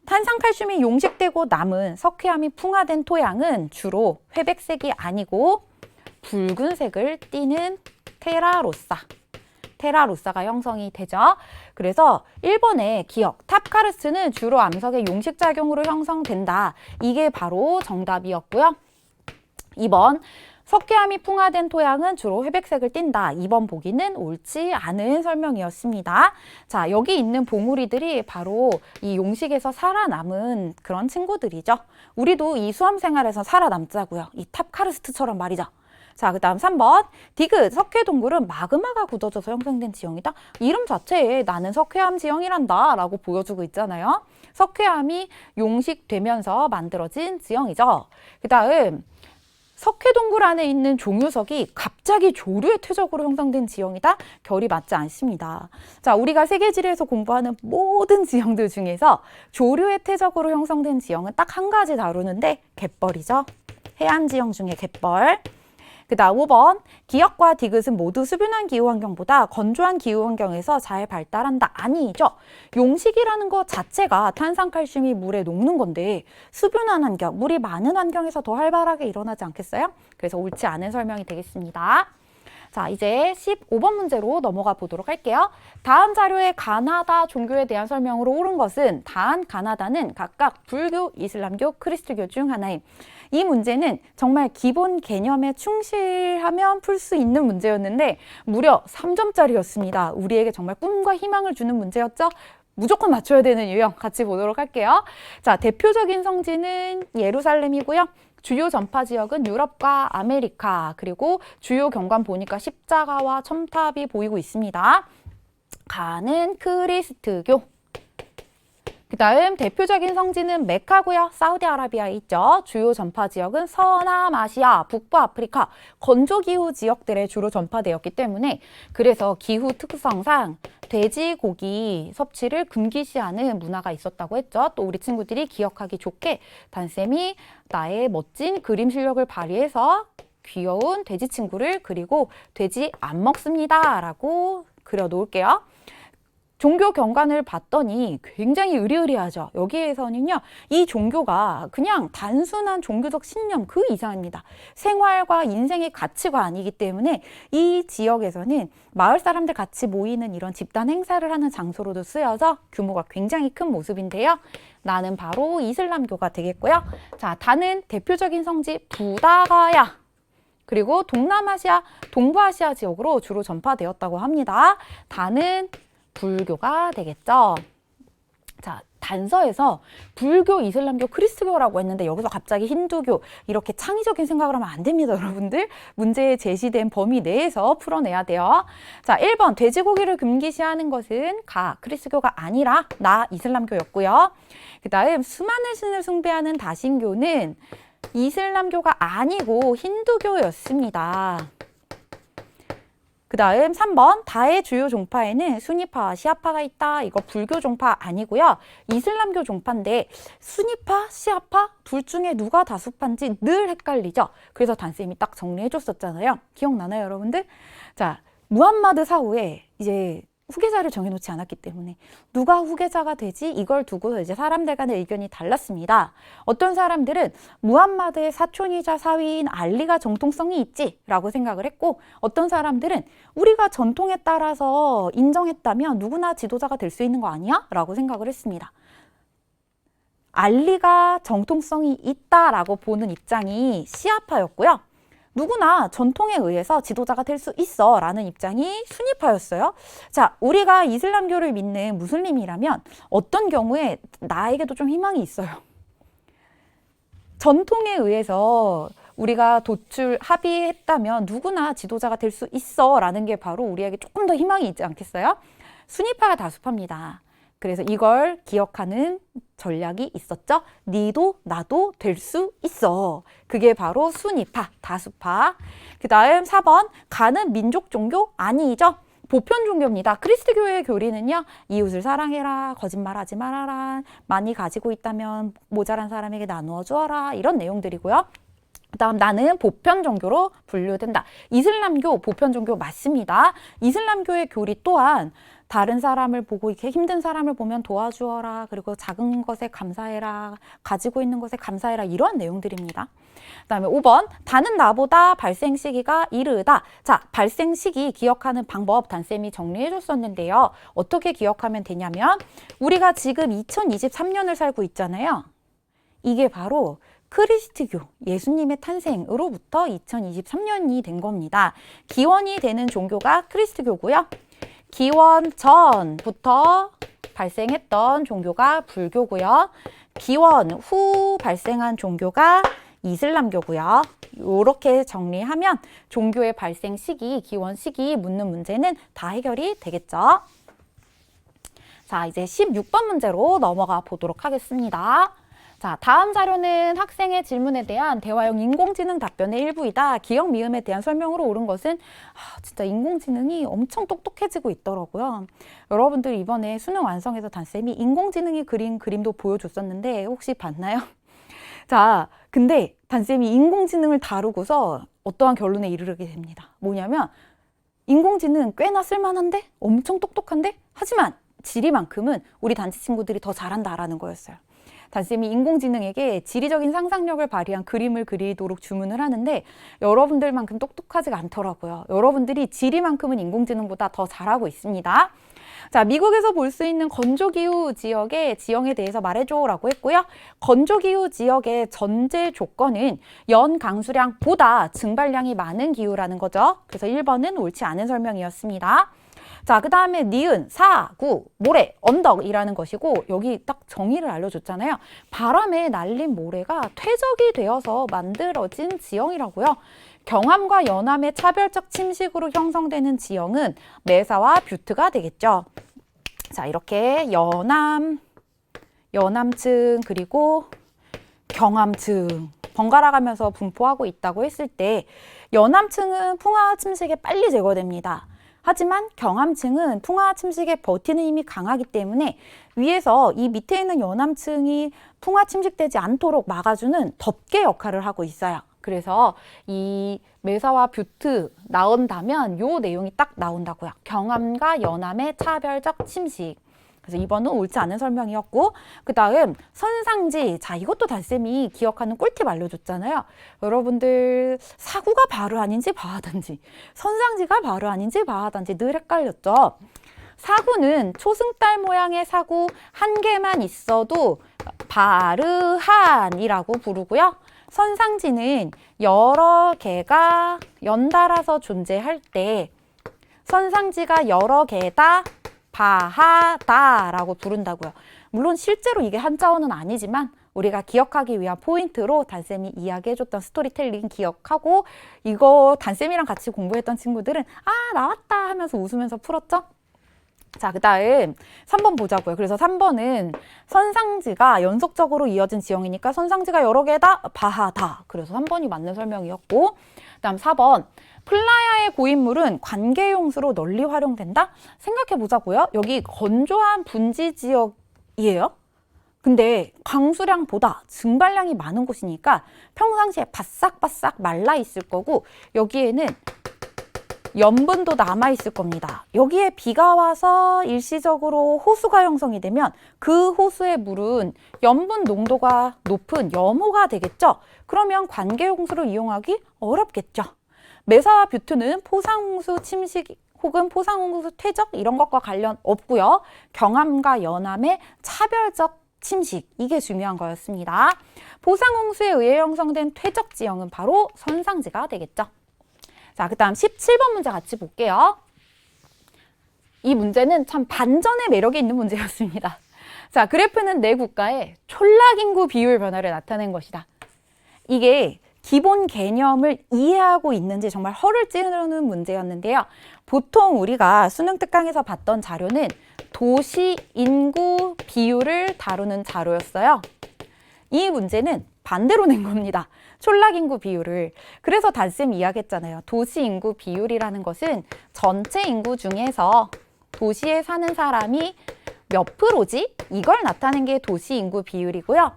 탄산칼슘이 용식되고 남은 석회암이 풍화된 토양은 주로 회백색이 아니고 붉은색을 띠는 테라로사가 형성이 되죠. 그래서 1번의 기억, 탑카르스트는 주로 암석의 용식작용으로 형성된다. 이게 바로 정답이었고요. 2번, 석회암이 풍화된 토양은 주로 회백색을 띈다. 2번 보기는 옳지 않은 설명이었습니다. 자, 여기 있는 봉우리들이 바로 이 용식에서 살아남은 그런 친구들이죠. 우리도 이 수험 생활에서 살아남자고요. 이 탑카르스트처럼 말이죠. 자, 그 다음 3번. 디귿, 석회동굴은 마그마가 굳어져서 형성된 지형이다. 이름 자체에 나는 석회암 지형이란다 라고 보여주고 있잖아요. 석회암이 용식되면서 만들어진 지형이죠. 그 다음 석회동굴 안에 있는 종유석이 갑자기 조류의 퇴적으로 형성된 지형이다? 결이 맞지 않습니다. 자, 우리가 세계지리에서 공부하는 모든 지형들 중에서 조류의 퇴적으로 형성된 지형은 딱 한 가지 다루는데 갯벌이죠. 해안지형 중에 갯벌. 그 다음 5번, 기역과 디귿은 모두 수변한 기후환경보다 건조한 기후환경에서 잘 발달한다. 아니죠. 용식이라는 것 자체가 탄산칼슘이 물에 녹는 건데 수변한 환경, 물이 많은 환경에서 더 활발하게 일어나지 않겠어요? 그래서 옳지 않은 설명이 되겠습니다. 자, 이제 15번 문제로 넘어가 보도록 할게요. 다음 자료의 가나다 종교에 대한 설명으로 옳은 것은 단 가나다는 각각 불교, 이슬람교, 크리스트교 중 하나임. 이 문제는 정말 기본 개념에 충실하면 풀 수 있는 문제였는데 무려 3점짜리였습니다. 우리에게 정말 꿈과 희망을 주는 문제였죠. 무조건 맞춰야 되는 유형 같이 보도록 할게요. 자, 대표적인 성지는 예루살렘이고요. 주요 전파 지역은 유럽과 아메리카, 그리고 주요 경관 보니까 십자가와 첨탑이 보이고 있습니다. 가는 크리스트교. 그 다음 대표적인 성지는 메카고요. 사우디아라비아에 있죠. 주요 전파 지역은 서남아시아, 북부아프리카, 건조기후 지역들에 주로 전파되었기 때문에 그래서 기후 특성상 돼지고기 섭취를 금기시하는 문화가 있었다고 했죠. 또 우리 친구들이 기억하기 좋게 단쌤이 나의 멋진 그림 실력을 발휘해서 귀여운 돼지 친구를 그리고 돼지 안 먹습니다 라고 그려놓을게요. 종교 경관을 봤더니 굉장히 의리의리하죠. 여기에서는요, 이 종교가 그냥 단순한 종교적 신념 그 이상입니다. 생활과 인생의 가치관이기 때문에 이 지역에서는 마을 사람들 같이 모이는 이런 집단 행사를 하는 장소로도 쓰여서 규모가 굉장히 큰 모습인데요. 나는 바로 이슬람교가 되겠고요. 자, 다는 대표적인 성지 부다가야. 그리고 동남아시아, 동부아시아 지역으로 주로 전파되었다고 합니다. 다는 불교가 되겠죠. 자, 단서에서 불교, 이슬람교, 크리스트교라고 했는데 여기서 갑자기 힌두교 이렇게 창의적인 생각을 하면 안 됩니다, 여러분들. 문제에 제시된 범위 내에서 풀어내야 돼요. 자, 1번 돼지고기를 금기시하는 것은 크리스트교가 아니라 이슬람교였고요. 그 다음 수많은 신을 숭배하는 다신교는 이슬람교가 아니고 힌두교였습니다. 그 다음 3번 다의 주요 종파에는 수니파와 시아파가 있다. 이거 불교 종파 아니고요. 이슬람교 종파인데 수니파, 시아파 둘 중에 누가 다수파인지 늘 헷갈리죠. 그래서 단쌤이 딱 정리해 줬었잖아요. 기억나나요, 여러분들? 자, 무함마드 사후에 이제 후계자를 정해놓지 않았기 때문에 누가 후계자가 되지? 이걸 두고 이제 사람들 간의 의견이 달랐습니다. 어떤 사람들은 무함마드의 사촌이자 사위인 알리가 정통성이 있지 라고 생각을 했고, 어떤 사람들은 우리가 전통에 따라서 인정했다면 누구나 지도자가 될 수 있는 거 아니야? 라고 생각을 했습니다. 알리가 정통성이 있다라고 보는 입장이 시아파였고요. 누구나 전통에 의해서 지도자가 될 수 있어 라는 입장이 수니파였어요. 자, 우리가 이슬람교를 믿는 무슬림이라면 어떤 경우에 나에게도 좀 희망이 있어요. 전통에 의해서 우리가 합의했다면 누구나 지도자가 될 수 있어 라는 게 바로 우리에게 조금 더 희망이 있지 않겠어요? 수니파가 다수파입니다. 그래서 이걸 기억하는 전략이 있었죠. 니도 나도 될 수 있어. 그게 바로 순위파, 다수파. 그 다음 4번, 가는 민족 종교 아니죠. 보편 종교입니다. 그리스도교의 교리는요, 이웃을 사랑해라, 거짓말하지 말아라, 많이 가지고 있다면 모자란 사람에게 나누어 주어라, 이런 내용들이고요. 그다음 나는 보편 종교로 분류된다. 이슬람교 보편 종교 맞습니다. 이슬람교의 교리 또한 다른 사람을 보고 이렇게 힘든 사람을 보면 도와주어라. 그리고 작은 것에 감사해라. 가지고 있는 것에 감사해라. 이런 내용들입니다. 그다음에 5번 다는 나보다 발생 시기가 이르다. 자, 발생 시기 기억하는 방법 단쌤이 정리해 줬었는데요. 어떻게 기억하면 되냐면 우리가 지금 2023년을 살고 있잖아요. 이게 바로 크리스트교, 예수님의 탄생으로부터 2023년이 된 겁니다. 기원이 되는 종교가 크리스트교고요. 기원 전부터 발생했던 종교가 불교고요. 기원 후 발생한 종교가 이슬람교고요. 이렇게 정리하면 종교의 발생 시기, 기원 시기 묻는 문제는 다 해결이 되겠죠. 자, 이제 16번 문제로 넘어가 보도록 하겠습니다. 자, 다음 자료는 학생의 질문에 대한 대화형 인공지능 답변의 일부이다. 기억 미음에 대한 설명으로 옳은 것은 진짜 인공지능이 엄청 똑똑해지고 있더라고요. 여러분들 이번에 수능 완성해서 단쌤이 인공지능이 그린 그림도 보여줬었는데 혹시 봤나요? 자, 근데 단쌤이 인공지능을 다루고서 어떠한 결론에 이르게 됩니다. 뭐냐면 인공지능 꽤나 쓸만한데? 엄청 똑똑한데? 하지만 지리만큼은 우리 단체 친구들이 더 잘한다라는 거였어요. 단쌤이 인공지능에게 지리적인 상상력을 발휘한 그림을 그리도록 주문을 하는데 여러분들만큼 똑똑하지가 않더라고요. 여러분들이 지리만큼은 인공지능보다 더 잘하고 있습니다. 자, 미국에서 볼 수 있는 건조기후 지역의 지형에 대해서 말해줘라고 했고요. 건조기후 지역의 전제 조건은 연 강수량보다 증발량이 많은 기후라는 거죠. 그래서 1번은 옳지 않은 설명이었습니다. 자, 그 다음에 니은, 사, 구, 모래, 언덕이라는 것이고 여기 딱 정의를 알려줬잖아요. 바람에 날린 모래가 퇴적이 되어서 만들어진 지형이라고요. 경암과 연암의 차별적 침식으로 형성되는 지형은 메사와 뷰트가 되겠죠. 자, 이렇게 연암층 그리고 경암층 번갈아 가면서 분포하고 있다고 했을 때 연암층은 풍화 침식에 빨리 제거됩니다. 하지만 경암층은 풍화 침식에 버티는 힘이 강하기 때문에 위에서 이 밑에 있는 연암층이 풍화 침식되지 않도록 막아주는 덮개 역할을 하고 있어요. 그래서 이 메사와 뷰트 나온다면 요 내용이 딱 나온다고요. 경암과 연암의 차별적 침식. 그래서 2번은 옳지 않은 설명이었고 그 다음 선상지. 자, 이것도 단쌤이 기억하는 꿀팁 알려줬잖아요. 여러분들 사구가 바로 아닌지 바하단지 선상지가 바로 아닌지 바하단지 늘 헷갈렸죠. 사구는 초승달 모양의 사구 한 개만 있어도 바르한이라고 부르고요. 선상지는 여러 개가 연달아서 존재할 때 선상지가 여러 개다 바하다라고 부른다고요. 물론 실제로 이게 한자어는 아니지만 우리가 기억하기 위한 포인트로 단쌤이 이야기해줬던 스토리텔링 기억하고 이거 단쌤이랑 같이 공부했던 친구들은 나왔다 하면서 웃으면서 풀었죠? 자, 그 다음 3번 보자고요. 그래서 3번은 선상지가 연속적으로 이어진 지형이니까 선상지가 여러 개다 바하다. 그래서 3번이 맞는 설명이었고 그 다음 4번 플라야의 고인물은 관계용수로 널리 활용된다? 생각해 보자고요. 여기 건조한 분지 지역이에요. 근데 강수량보다 증발량이 많은 곳이니까 평상시에 바싹바싹 말라 있을 거고 여기에는 염분도 남아있을 겁니다. 여기에 비가 와서 일시적으로 호수가 형성이 되면 그 호수의 물은 염분 농도가 높은 염호가 되겠죠. 그러면 관계용수로 이용하기 어렵겠죠. 메사와 뷰트는 포상홍수 침식 혹은 포상홍수 퇴적 이런 것과 관련 없고요. 경암과 연암의 차별적 침식, 이게 중요한 거였습니다. 포상홍수에 의해 형성된 퇴적 지형은 바로 선상지가 되겠죠. 자, 그 다음 17번 문제 같이 볼게요. 이 문제는 참 반전의 매력이 있는 문제였습니다. 자, 그래프는 내 국가의 촌락인구 비율 변화를 나타낸 것이다. 이게 기본 개념을 이해하고 있는지 정말 허를 찌르는 문제였는데요. 보통 우리가 수능 특강에서 봤던 자료는 도시 인구 비율을 다루는 자료였어요. 이 문제는 반대로 낸 겁니다. 촌락 인구 비율을. 그래서 단쌤이 이야기했잖아요. 도시 인구 비율이라는 것은 전체 인구 중에서 도시에 사는 사람이 몇 프로지? 이걸 나타낸 게 도시 인구 비율이고요.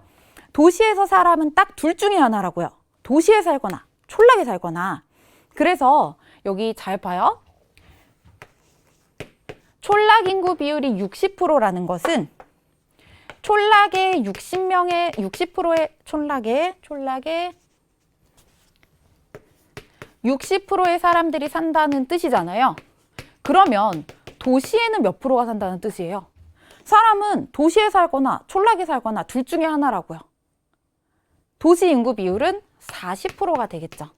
도시에서 사람은 딱 둘 중에 하나라고요. 도시에 살거나 촌락에 살거나. 그래서 여기 잘 봐요. 촌락 인구 비율이 60%라는 것은 촌락의 60%의 촌락의 60%의 사람들이 산다는 뜻이잖아요. 그러면 도시에는 몇 프로가 산다는 뜻이에요? 사람은 도시에 살거나 촌락에 살거나 둘 중에 하나라고요. 도시 인구 비율은 40%가 되겠죠.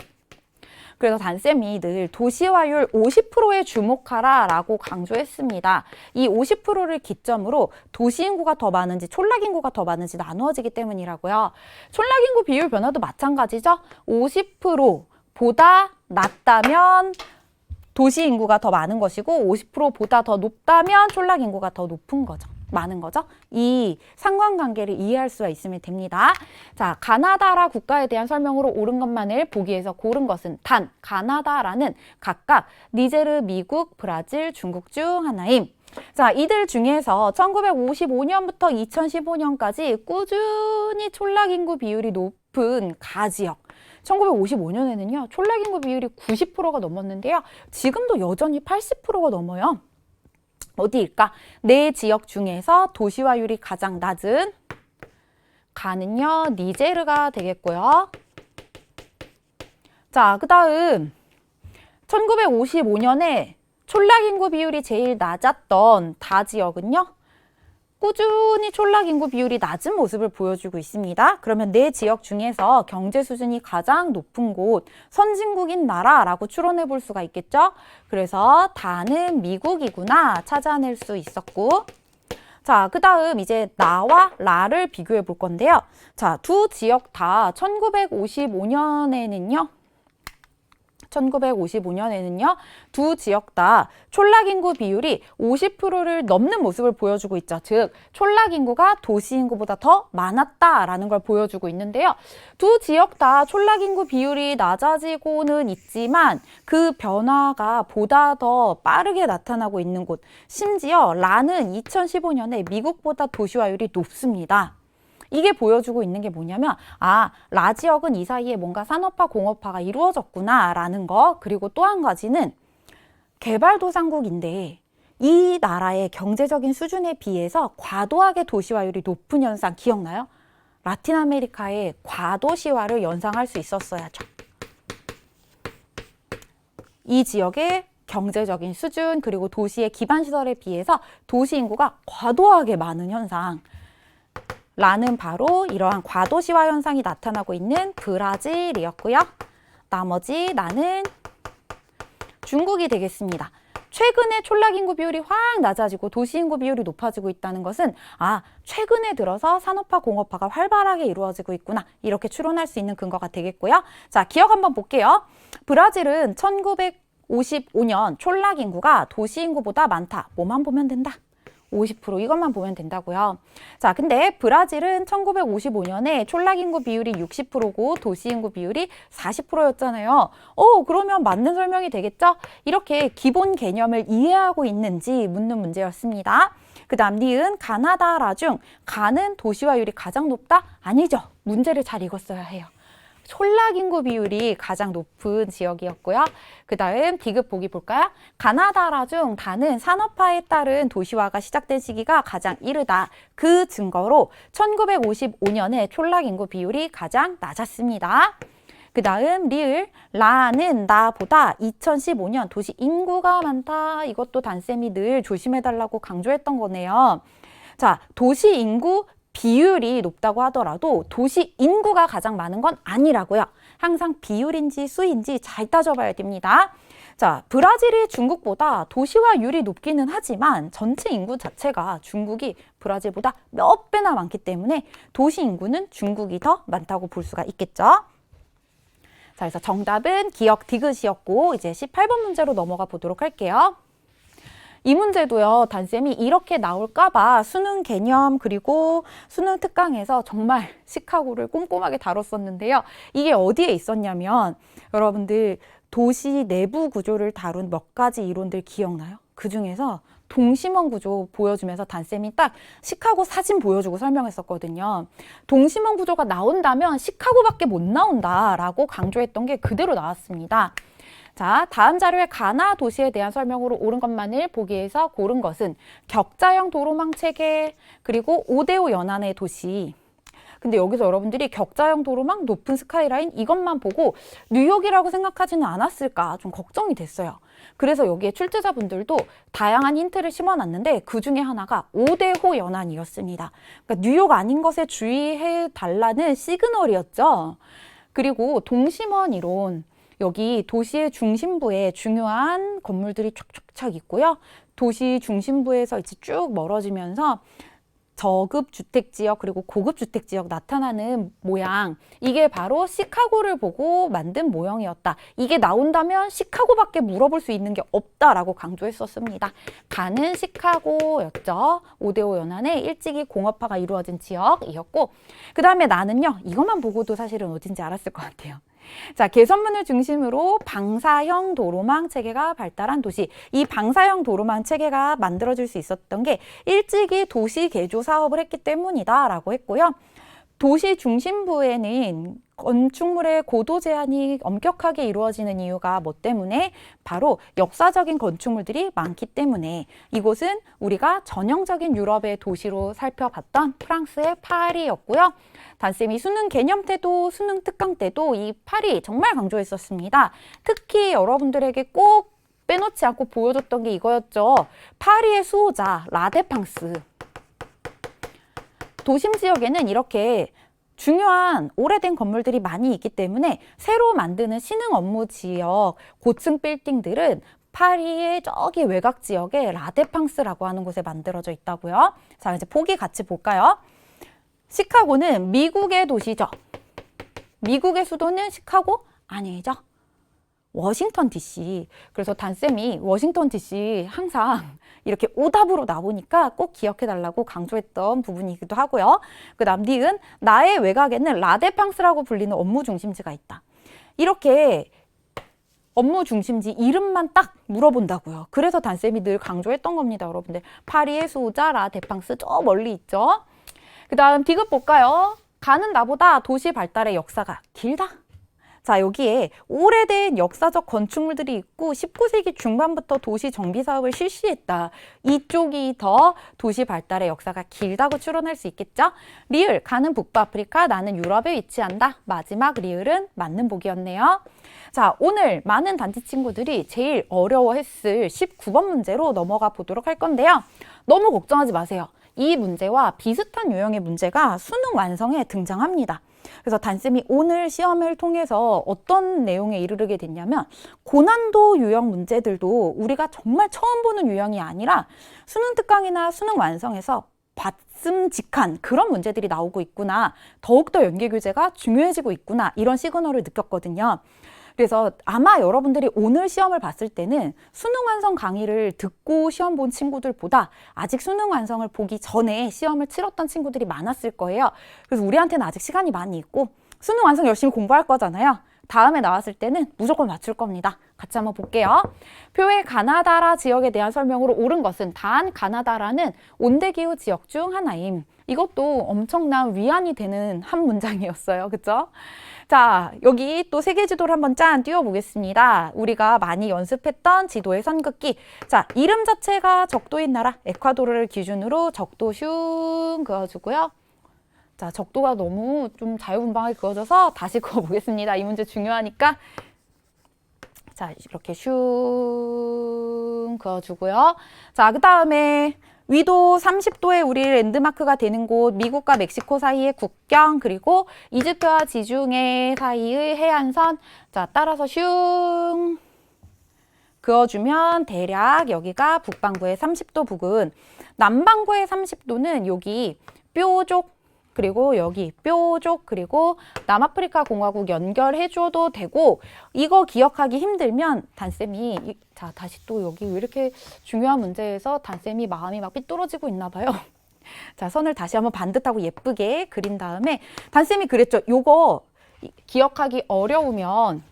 그래서 단쌤이 늘 도시화율 50%에 주목하라 라고 강조했습니다. 이 50%를 기점으로 도시 인구가 더 많은지 촌락 인구가 더 많은지 나누어지기 때문이라고요. 촌락 인구 비율 변화도 마찬가지죠. 50%보다 낮다면 도시 인구가 더 많은 것이고 50%보다 더 높다면 촌락 인구가 더 높은 거죠. 많은 거죠. 이 상관관계를 이해할 수가 있으면 됩니다. 자, 가나다라 국가에 대한 설명으로 옳은 것만을 보기 위해서 고른 것은 단 가나다라는 각각 니제르, 미국, 브라질, 중국 중 하나임. 자, 이들 중에서 1955년부터 2015년까지 꾸준히 촌락 인구 비율이 높은 가지역. 1955년에는요, 촌락 인구 비율이 90%가 넘었는데요. 지금도 여전히 80%가 넘어요. 어디일까? 네 지역 중에서 도시화율이 가장 낮은 가는요, 니제르가 되겠고요. 자, 그 다음 1955년에 촌락 인구 비율이 제일 낮았던 다 지역은요, 꾸준히 촌락 인구 비율이 낮은 모습을 보여주고 있습니다. 그러면 네 지역 중에서 경제 수준이 가장 높은 곳, 선진국인 나라라고 추론해 볼 수가 있겠죠? 그래서 다는 미국이구나 찾아낼 수 있었고, 자, 그 다음 이제 나와 라를 비교해 볼 건데요. 자, 두 지역 다 1955년에는요, 두 지역 다 촌락 인구 비율이 50%를 넘는 모습을 보여주고 있죠. 즉, 촌락 인구가 도시 인구보다 더 많았다라는 걸 보여주고 있는데요. 두 지역 다 촌락 인구 비율이 낮아지고는 있지만 그 변화가 보다 더 빠르게 나타나고 있는 곳. 심지어 라는 2015년에 미국보다 도시화율이 높습니다. 이게 보여주고 있는 게 뭐냐면, 아, 라 지역은 이 사이에 뭔가 산업화, 공업화가 이루어졌구나 라는 거. 그리고 또 한 가지는 개발도상국인데 이 나라의 경제적인 수준에 비해서 과도하게 도시화율이 높은 현상 기억나요? 라틴 아메리카의 과도시화를 연상할 수 있었어야죠. 이 지역의 경제적인 수준 그리고 도시의 기반시설에 비해서 도시 인구가 과도하게 많은 현상. 라는 바로 이러한 과도시화 현상이 나타나고 있는 브라질이었고요. 나머지 나는 중국이 되겠습니다. 최근에 촌락 인구 비율이 확 낮아지고 도시 인구 비율이 높아지고 있다는 것은 최근에 들어서 산업화, 공업화가 활발하게 이루어지고 있구나. 이렇게 추론할 수 있는 근거가 되겠고요. 자, 기억 한번 볼게요. 브라질은 1955년 촌락 인구가 도시 인구보다 많다. 뭐만 보면 된다? 50% 이것만 보면 된다고요. 자, 근데 브라질은 1955년에 촌락 인구 비율이 60%고 도시 인구 비율이 40%였잖아요. 그러면 맞는 설명이 되겠죠? 이렇게 기본 개념을 이해하고 있는지 묻는 문제였습니다. 그 다음 니은 가나다라 중 가는 도시화율이 가장 높다? 아니죠. 문제를 잘 읽었어야 해요. 촌락 인구 비율이 가장 높은 지역이었고요. 그 다음 디귿 보기 볼까요? 가나다라 중 다는 산업화에 따른 도시화가 시작된 시기가 가장 이르다. 그 증거로 1955년에 촌락 인구 비율이 가장 낮았습니다. 그 다음 리을 라는 나보다 2015년 도시 인구가 많다. 이것도 단쌤이 늘 조심해달라고 강조했던 거네요. 자, 도시 인구 비율이 높다고 하더라도 도시 인구가 가장 많은 건 아니라고요. 항상 비율인지 수인지 잘 따져봐야 됩니다. 자, 브라질이 중국보다 도시화율이 높기는 하지만 전체 인구 자체가 중국이 브라질보다 몇 배나 많기 때문에 도시 인구는 중국이 더 많다고 볼 수가 있겠죠. 자, 그래서 정답은 기억 디귿이었고 이제 18번 문제로 넘어가 보도록 할게요. 이 문제도요, 단쌤이 이렇게 나올까봐 수능 개념 그리고 수능 특강에서 정말 시카고를 꼼꼼하게 다뤘었는데요. 이게 어디에 있었냐면 여러분들 도시 내부 구조를 다룬 몇 가지 이론들 기억나요? 그 중에서 동심원 구조 보여주면서 단쌤이 딱 시카고 사진 보여주고 설명했었거든요. 동심원 구조가 나온다면 시카고밖에 못 나온다라고 강조했던 게 그대로 나왔습니다. 자, 다음 자료의 가나 도시에 대한 설명으로 옳은 것만을 보기에서 고른 것은 격자형 도로망 체계 그리고 5대5 연안의 도시. 근데 여기서 여러분들이 격자형 도로망, 높은 스카이라인 이것만 보고 뉴욕이라고 생각하지는 않았을까 좀 걱정이 됐어요. 그래서 여기에 출제자분들도 다양한 힌트를 심어놨는데 그 중에 하나가 5대5 연안이었습니다. 그러니까 뉴욕 아닌 것에 주의해 달라는 시그널이었죠. 그리고 동심원 이론. 여기 도시의 중심부에 중요한 건물들이 쫙쫙쫙 있고요. 도시 중심부에서 이제 쭉 멀어지면서 저급 주택 지역 그리고 고급 주택 지역 나타나는 모양, 이게 바로 시카고를 보고 만든 모형이었다. 이게 나온다면 시카고밖에 물어볼 수 있는 게 없다라고 강조했었습니다. 가는 시카고였죠. 5대5 연안에 일찍이 공업화가 이루어진 지역이었고, 그 다음에 나는요, 이것만 보고도 사실은 어딘지 알았을 것 같아요. 자, 개선문을 중심으로 방사형 도로망 체계가 발달한 도시. 이 방사형 도로망 체계가 만들어질 수 있었던 게 일찍이 도시 개조 사업을 했기 때문이다라고 했고요. 도시 중심부에는 건축물의 고도 제한이 엄격하게 이루어지는 이유가 뭐 때문에? 바로 역사적인 건축물들이 많기 때문에. 이곳은 우리가 전형적인 유럽의 도시로 살펴봤던 프랑스의 파리였고요. 단쌤이 수능 개념 때도 수능 특강 때도 이 파리 정말 강조했었습니다. 특히 여러분들에게 꼭 빼놓지 않고 보여줬던 게 이거였죠. 파리의 수호자 라데팡스. 도심 지역에는 이렇게 중요한 오래된 건물들이 많이 있기 때문에 새로 만드는 신흥 업무 지역, 고층 빌딩들은 파리의 저기 외곽 지역에 라데팡스라고 하는 곳에 만들어져 있다고요. 자, 이제 보기 같이 볼까요? 시카고는 미국의 도시죠. 미국의 수도는 시카고? 아니죠. 워싱턴 DC. 그래서 단쌤이 워싱턴 DC 항상 이렇게 오답으로 나오니까 꼭 기억해달라고 강조했던 부분이기도 하고요. 그 다음 니은, 나의 외곽에는 라데팡스라고 불리는 업무 중심지가 있다. 이렇게 업무 중심지 이름만 딱 물어본다고요. 그래서 단쌤이 늘 강조했던 겁니다, 여러분들. 파리의 수호자 라데팡스 저 멀리 있죠. 그 다음 디귿 볼까요? 가는 나보다 도시 발달의 역사가 길다. 자, 여기에 오래된 역사적 건축물들이 있고 19세기 중반부터 도시 정비 사업을 실시했다. 이쪽이 더 도시 발달의 역사가 길다고 추론할 수 있겠죠? 리을, 가는 북부아프리카, 나는 유럽에 위치한다. 마지막 리을은 맞는 복이었네요. 자, 오늘 많은 단지 친구들이 제일 어려워했을 19번 문제로 넘어가 보도록 할 건데요. 너무 걱정하지 마세요. 이 문제와 비슷한 유형의 문제가 수능 완성에 등장합니다. 그래서 단쌤이 오늘 시험을 통해서 어떤 내용에 이르게 됐냐면 고난도 유형 문제들도 우리가 정말 처음 보는 유형이 아니라 수능 특강이나 수능 완성에서 봤음직한 그런 문제들이 나오고 있구나. 더욱더 연계 교재가 중요해지고 있구나. 이런 시그널을 느꼈거든요. 그래서 아마 여러분들이 오늘 시험을 봤을 때는 수능 완성 강의를 듣고 시험 본 친구들보다 아직 수능 완성을 보기 전에 시험을 치렀던 친구들이 많았을 거예요. 그래서 우리한테는 아직 시간이 많이 있고 수능 완성 열심히 공부할 거잖아요. 다음에 나왔을 때는 무조건 맞출 겁니다. 같이 한번 볼게요. 표의 가나다라 지역에 대한 설명으로 옳은 것은 단 가나다라는 온대기후 지역 중 하나임. 이것도 엄청난 위안이 되는 한 문장이었어요. 그쵸? 자, 여기 또 세계 지도를 한번 짠 띄워보겠습니다. 우리가 많이 연습했던 지도의 선긋기. 자, 이름 자체가 적도인 나라 에콰도르를 기준으로 적도 슝 그어주고요. 자, 적도가 너무 좀 자유분방하게 그어져서 다시 그어보겠습니다. 이 문제 중요하니까. 자, 이렇게 슝 그어주고요. 자, 그 다음에 위도 30도의 우리 랜드마크가 되는 곳, 미국과 멕시코 사이의 국경, 그리고 이집트와 지중해 사이의 해안선. 자, 따라서 슝 그어주면 대략 여기가 북반구의 30도 부근, 남반구의 30도는 여기 뾰족 그리고 여기 뾰족, 그리고 남아프리카 공화국 연결해줘도 되고, 이거 기억하기 힘들면 단쌤이 자 다시 또 여기 왜 이렇게 중요한 문제에서 단쌤이 마음이 막 삐뚤어지고 있나 봐요. 자, 선을 다시 한번 반듯하고 예쁘게 그린 다음에 단쌤이 그랬죠. 요거 기억하기 어려우면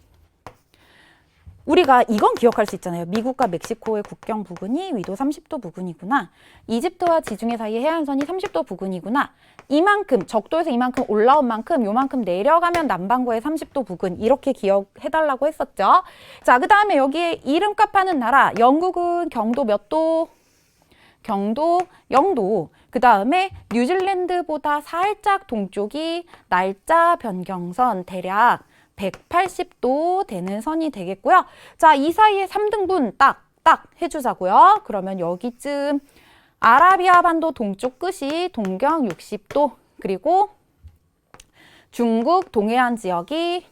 우리가 이건 기억할 수 있잖아요. 미국과 멕시코의 국경 부근이 위도 30도 부근이구나. 이집트와 지중해 사이의 해안선이 30도 부근이구나. 이만큼, 적도에서 이만큼 올라온 만큼 요만큼 내려가면 남반구의 30도 부근, 이렇게 기억해달라고 했었죠. 자, 그 다음에 여기에 이름값 하는 나라, 영국은 경도 몇 도? 경도 0도. 그 다음에 뉴질랜드보다 살짝 동쪽이 날짜 변경선 대략 180도 되는 선이 되겠고요. 자, 이 사이에 3등분 딱 해주자고요. 그러면 여기쯤 아라비아 반도 동쪽 끝이 동경 60도, 그리고 중국 동해안 지역이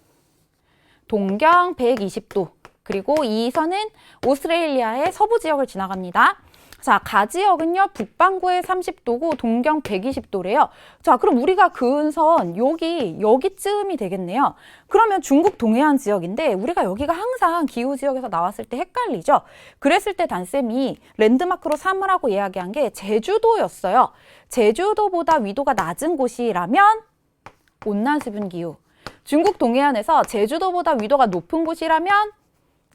동경 120도, 그리고 이 선은 오스트레일리아의 서부 지역을 지나갑니다. 자, 가지역은요, 북반구의 30도고 동경 120도래요. 자, 그럼 우리가 그은 선 여기쯤이 되겠네요. 그러면 중국 동해안 지역인데 우리가 여기가 항상 기후 지역에서 나왔을 때 헷갈리죠. 그랬을 때 단쌤이 랜드마크로 삼으라고 이야기한 게 제주도였어요. 제주도보다 위도가 낮은 곳이라면 온난수분 기후. 중국 동해안에서 제주도보다 위도가 높은 곳이라면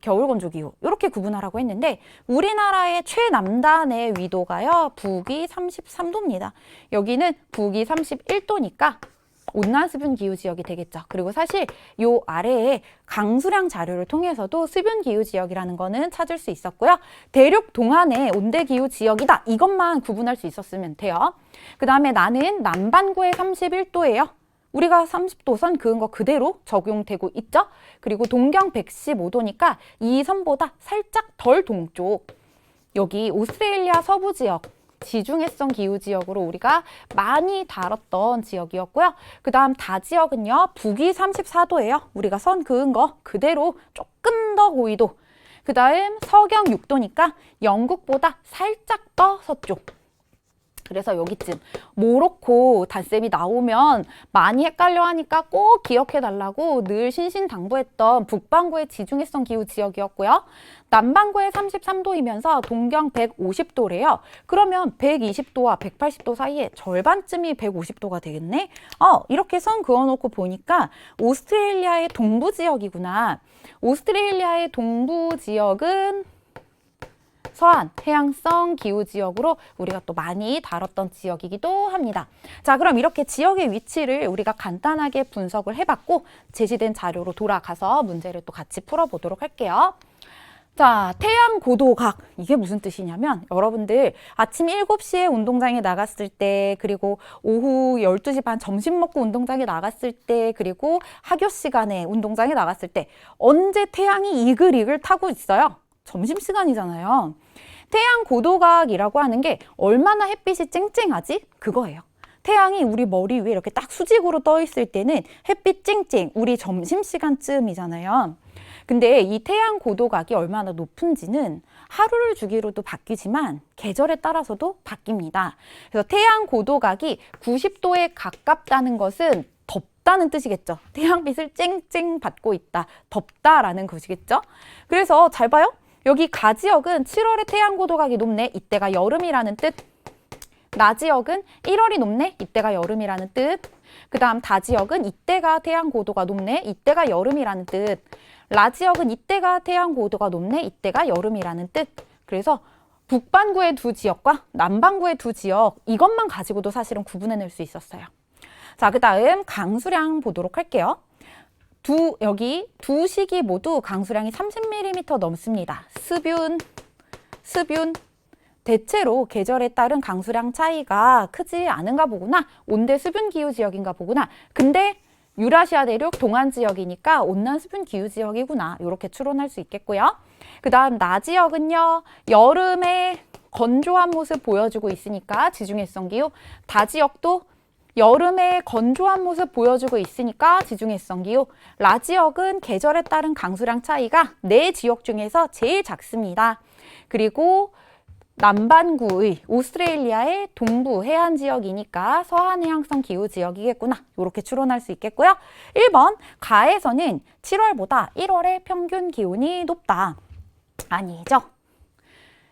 겨울건조기후, 이렇게 구분하라고 했는데 우리나라의 최남단의 위도가요, 북위 33도입니다. 여기는 북위 31도니까 온난수분 기후 지역이 되겠죠. 그리고 사실 요 아래에 강수량 자료를 통해서도 수분 기후 지역이라는 거는 찾을 수 있었고요. 대륙 동안의 온대 기후 지역이다, 이것만 구분할 수 있었으면 돼요. 그 다음에 나는 남반구의 31도예요. 우리가 30도 선 그은 거 그대로 적용되고 있죠. 그리고 동경 115도니까 이 선보다 살짝 덜 동쪽, 여기 오스트레일리아 서부 지역, 지중해성 기후 지역으로 우리가 많이 다뤘던 지역이었고요. 그 다음 다지역은요, 북위 34도예요. 우리가 선 그은 거 그대로 조금 더 고위도. 그 다음 서경 6도니까 영국보다 살짝 더 서쪽. 그래서 여기쯤 모로코 단쌤이 나오면 많이 헷갈려 하니까 꼭 기억해달라고 늘 신신당부했던 북반구의 지중해성 기후 지역이었고요. 남반구의 33도이면서 동경 150도래요. 그러면 120도와 180도 사이에 절반쯤이 150도가 되겠네? 이렇게 선 그어놓고 보니까 오스트레일리아의 동부 지역이구나. 오스트레일리아의 동부 지역은 서한 해양성 기후 지역으로 우리가 또 많이 다뤘던 지역이기도 합니다. 자, 그럼 이렇게 지역의 위치를 우리가 간단하게 분석을 해봤고 제시된 자료로 돌아가서 문제를 또 같이 풀어보도록 할게요. 자, 태양 고도각, 이게 무슨 뜻이냐면 여러분들 아침 7시에 운동장에 나갔을 때, 그리고 오후 12시 반 점심 먹고 운동장에 나갔을 때, 그리고 학교 시간에 운동장에 나갔을 때 언제 태양이 이글이글 타고 있어요? 점심시간이잖아요. 태양 고도각이라고 하는 게 얼마나 햇빛이 쨍쨍하지? 그거예요. 태양이 우리 머리 위에 이렇게 딱 수직으로 떠 있을 때는 햇빛 쨍쨍, 우리 점심시간쯤이잖아요. 근데 이 태양 고도각이 얼마나 높은지는 하루를 주기로도 바뀌지만 계절에 따라서도 바뀝니다. 그래서 태양 고도각이 90도에 가깝다는 것은 덥다는 뜻이겠죠. 태양빛을 쨍쨍 받고 있다, 덥다라는 것이겠죠. 그래서 잘 봐요. 여기 가지역은 7월에 태양 고도각이 높네, 이때가 여름이라는 뜻. 나지역은 1월이 높네, 이때가 여름이라는 뜻. 그 다음 다지역은 이때가 태양 고도가 높네, 이때가 여름이라는 뜻. 라지역은 이때가 태양 고도가 높네, 이때가 여름이라는 뜻. 그래서 북반구의 두 지역과 남반구의 두 지역, 이것만 가지고도 사실은 구분해낼 수 있었어요. 자, 그 다음 강수량 보도록 할게요. 여기 두 시기 모두 강수량이 30mm 넘습니다. 습윤. 대체로 계절에 따른 강수량 차이가 크지 않은가 보구나. 온대 수분 기후 지역인가 보구나. 근데 유라시아 대륙 동안 지역이니까 온난 수분 기후 지역이구나. 이렇게 추론할 수 있겠고요. 그 다음 나지역은요, 여름에 건조한 모습 보여주고 있으니까 지중해성 기후. 다지역도 여름에 건조한 모습 보여주고 있으니까 지중해성 기후. 라지역은 계절에 따른 강수량 차이가 4지역 중에서 제일 작습니다. 그리고 남반구의 오스트레일리아의 동부 해안 지역이니까 서한 해양성 기후 지역이겠구나. 이렇게 추론할 수 있겠고요. 1번, 가에서는 7월보다 1월의 평균 기온이 높다. 아니죠.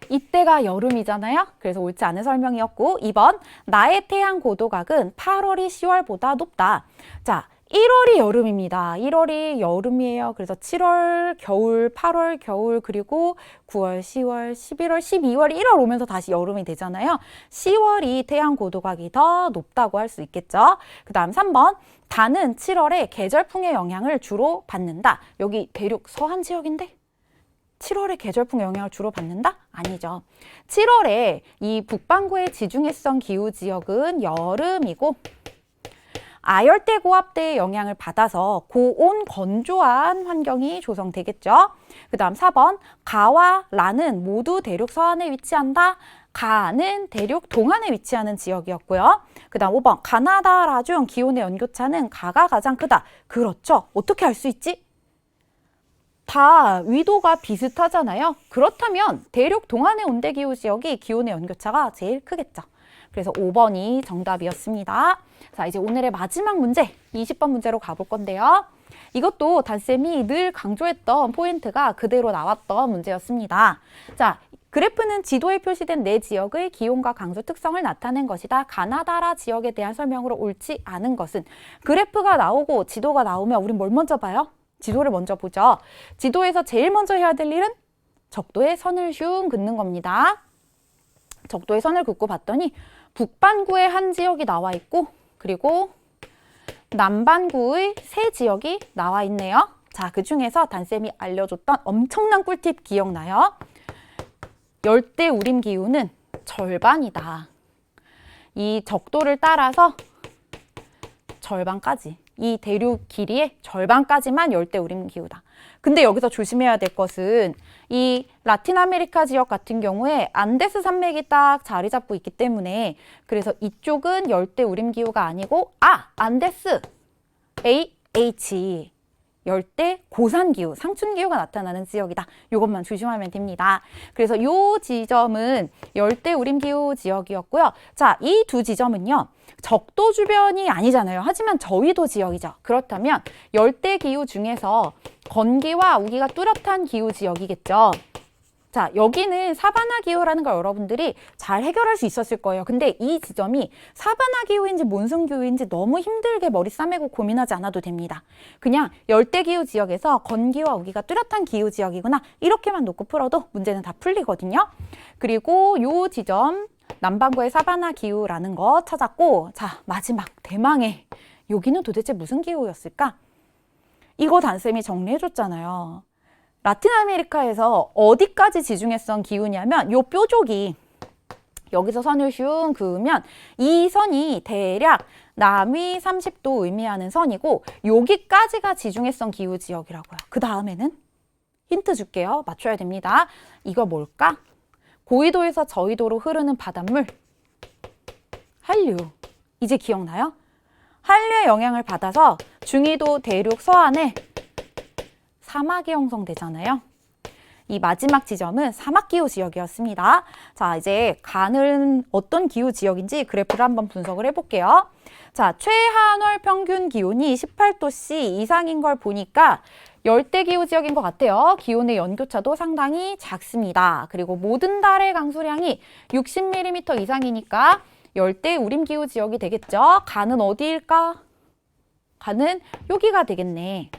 이때가 여름이잖아요. 그래서 옳지 않은 설명이었고, 2번, 나의 태양 고도각은 8월이 10월보다 높다. 자, 1월이 여름입니다. 1월이 여름이에요. 그래서 7월 겨울, 8월 겨울, 그리고 9월, 10월, 11월, 12월, 1월 오면서 다시 여름이 되잖아요. 10월이 태양 고도각이 더 높다고 할 수 있겠죠. 그 다음 3번, 다는 7월에 계절풍의 영향을 주로 받는다. 여기 대륙 서한 지역인데? 7월에 계절풍 영향을 주로 받는다? 아니죠. 7월에 이 북반구의 지중해성 기후 지역은 여름이고 아열대 고압대의 영향을 받아서 고온 건조한 환경이 조성되겠죠. 그 다음 4번, 가와 라는 모두 대륙 서안에 위치한다. 가는 대륙 동안에 위치하는 지역이었고요. 그 다음 5번, 가나다라 중 기온의 연교차는 가가 가장 크다. 그렇죠. 어떻게 알 수 있지? 다 위도가 비슷하잖아요. 그렇다면 대륙 동안의 온대기후 지역이 기온의 연교차가 제일 크겠죠. 그래서 5번이 정답이었습니다. 자, 이제 오늘의 마지막 문제, 20번 문제로 가볼 건데요. 이것도 단쌤이 늘 강조했던 포인트가 그대로 나왔던 문제였습니다. 자, 그래프는 지도에 표시된 네 지역의 기온과 강수 특성을 나타낸 것이다. 가나다라 지역에 대한 설명으로 옳지 않은 것은 그래프가 나오고 지도가 나오면 우린 뭘 먼저 봐요? 지도를 먼저 보죠. 지도에서 제일 먼저 해야 될 일은 적도에 선을 슝 긋는 겁니다. 적도에 선을 긋고 봤더니 북반구의 한 지역이 나와 있고 그리고 남반구의 세 지역이 나와 있네요. 자, 그 중에서 단쌤이 알려줬던 엄청난 꿀팁 기억나요? 열대 우림 기후는 절반이다. 이 적도를 따라서 절반까지, 이 대륙 길이의 절반까지만 열대 우림 기후다. 근데 여기서 조심해야 될 것은 이 라틴 아메리카 지역 같은 경우에 안데스 산맥이 딱 자리 잡고 있기 때문에 그래서 이쪽은 열대 우림 기후가 아니고 안데스 AH 열대 고산 기후, 상춘 기후가 나타나는 지역이다. 이것만 조심하면 됩니다. 그래서 이 지점은 열대 우림 기후 지역이었고요. 자, 이 두 지점은요. 적도 주변이 아니잖아요. 하지만 저위도 지역이죠. 그렇다면 열대 기후 중에서 건기와 우기가 뚜렷한 기후 지역이겠죠. 자, 여기는 사바나 기후라는 걸 여러분들이 잘 해결할 수 있었을 거예요. 근데 이 지점이 사바나 기후인지 몬순 기후인지 너무 힘들게 머리 싸매고 고민하지 않아도 됩니다. 그냥 열대 기후 지역에서 건기와 우기가 뚜렷한 기후 지역이구나. 이렇게만 놓고 풀어도 문제는 다 풀리거든요. 그리고 이 지점 남반구의 사바나 기후라는 거 찾았고, 자, 마지막 대망의 여기는 도대체 무슨 기후였을까? 이거 단쌤이 정리해줬잖아요. 라틴 아메리카에서 어디까지 지중해성 기후냐면 요 뾰족이 여기서 선을 슝 그으면 이 선이 대략 남위 30도 의미하는 선이고 여기까지가 지중해성 기후 지역이라고요. 그 다음에는 힌트 줄게요. 맞춰야 됩니다. 이거 뭘까? 고위도에서 저위도로 흐르는 바닷물 한류. 이제 기억나요? 한류의 영향을 받아서 중위도 대륙 서안에 사막이 형성되잖아요. 이 마지막 지점은 사막기후 지역이었습니다. 자, 이제 간은 어떤 기후 지역인지 그래프를 한번 분석을 해볼게요. 자, 최한월 평균 기온이 18도씨 이상인 걸 보니까 열대기후 지역인 것 같아요. 기온의 연교차도 상당히 작습니다. 그리고 모든 달의 강수량이 60mm 이상이니까 열대 우림기후 지역이 되겠죠. 간은 어디일까? 간은 여기가 되겠네.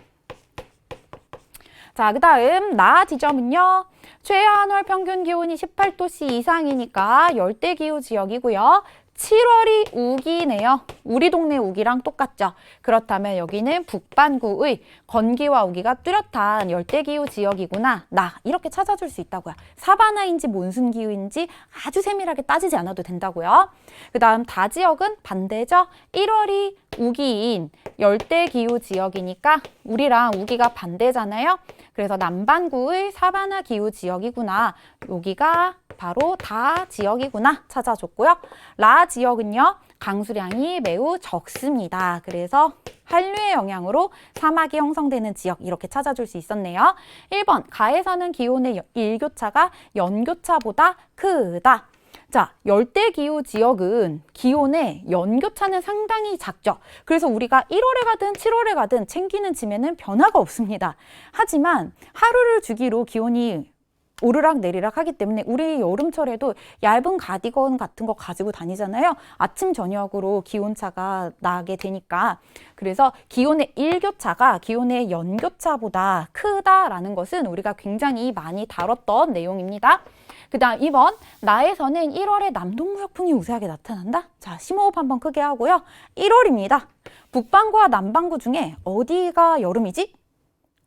자, 그 다음 나 지점은요. 최한월 평균 기온이 18도씨 이상이니까 열대기후 지역이고요. 7월이 우기네요. 우리 동네 우기랑 똑같죠. 그렇다면 여기는 북반구의 건기와 우기가 뚜렷한 열대기후 지역이구나. 나 이렇게 찾아줄 수 있다고요. 사바나인지 몬순기후인지 아주 세밀하게 따지지 않아도 된다고요. 그 다음 다 지역은 반대죠. 1월이 우기인 열대기후 지역이니까 우리랑 우기가 반대잖아요. 그래서 남반구의 사바나 기후 지역이구나. 여기가 바로 다 지역이구나 찾아줬고요. 라 지역은요. 강수량이 매우 적습니다. 그래서 한류의 영향으로 사막이 형성되는 지역 이렇게 찾아줄 수 있었네요. 1번 가에서는 기온의 일교차가 연교차보다 크다. 자, 열대기후 지역은 기온의 연교차는 상당히 작죠. 그래서 우리가 1월에 가든 7월에 가든 챙기는 짐에는 변화가 없습니다. 하지만 하루를 주기로 기온이 오르락 내리락 하기 때문에 우리 여름철에도 얇은 가디건 같은 거 가지고 다니잖아요. 아침 저녁으로 기온차가 나게 되니까. 그래서 기온의 일교차가 기온의 연교차보다 크다라는 것은 우리가 굉장히 많이 다뤘던 내용입니다. 그 다음 2번, 나에서는 1월에 남동무역풍이 우세하게 나타난다. 자, 심호흡 한번 크게 하고요. 1월입니다. 북반구와 남반구 중에 어디가 여름이지?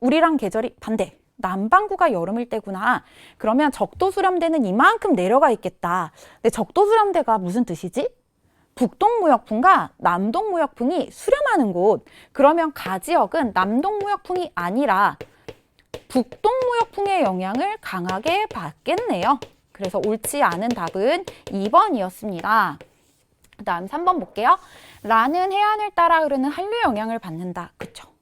우리랑 계절이 반대. 남반구가 여름일 때구나. 그러면 적도 수렴대는 이만큼 내려가 있겠다. 근데 적도 수렴대가 무슨 뜻이지? 북동무역풍과 남동무역풍이 수렴하는 곳. 그러면 가지역은 남동무역풍이 아니라 북동무역풍의 영향을 강하게 받겠네요. 그래서 옳지 않은 답은 2번이었습니다. 그 다음 3번 볼게요. 라는 해안을 따라 흐르는 한류 영향을 받는다. 그쵸?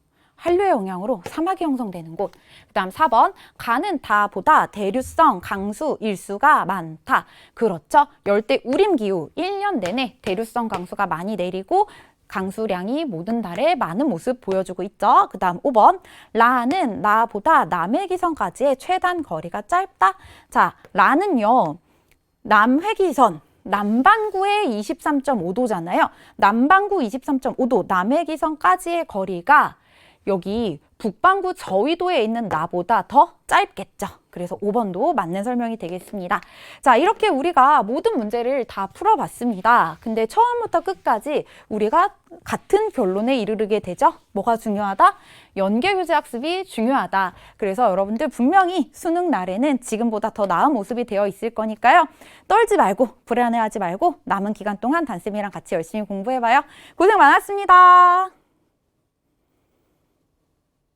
한류의 영향으로 사막이 형성되는 곳. 그 다음 4번, 가는 다보다 대류성 강수 일수가 많다. 그렇죠. 열대 우림기후 1년 내내 대류성 강수가 많이 내리고 강수량이 모든 달에 많은 모습 보여주고 있죠. 그 다음 5번, 라는 나보다 남해기선까지의 최단 거리가 짧다. 자, 라는요, 남해기선. 남반구의 23.5도잖아요. 남반구 23.5도, 남해기선까지의 거리가 여기 북반구 저위도에 있는 나보다 더 짧겠죠. 그래서 5번도 맞는 설명이 되겠습니다. 자, 이렇게 우리가 모든 문제를 다 풀어봤습니다. 근데 처음부터 끝까지 우리가 같은 결론에 이르게 되죠. 뭐가 중요하다? 연계교재 학습이 중요하다. 그래서 여러분들 분명히 수능 날에는 지금보다 더 나은 모습이 되어 있을 거니까요. 떨지 말고 불안해하지 말고 남은 기간 동안 단쌤이랑 같이 열심히 공부해봐요. 고생 많았습니다.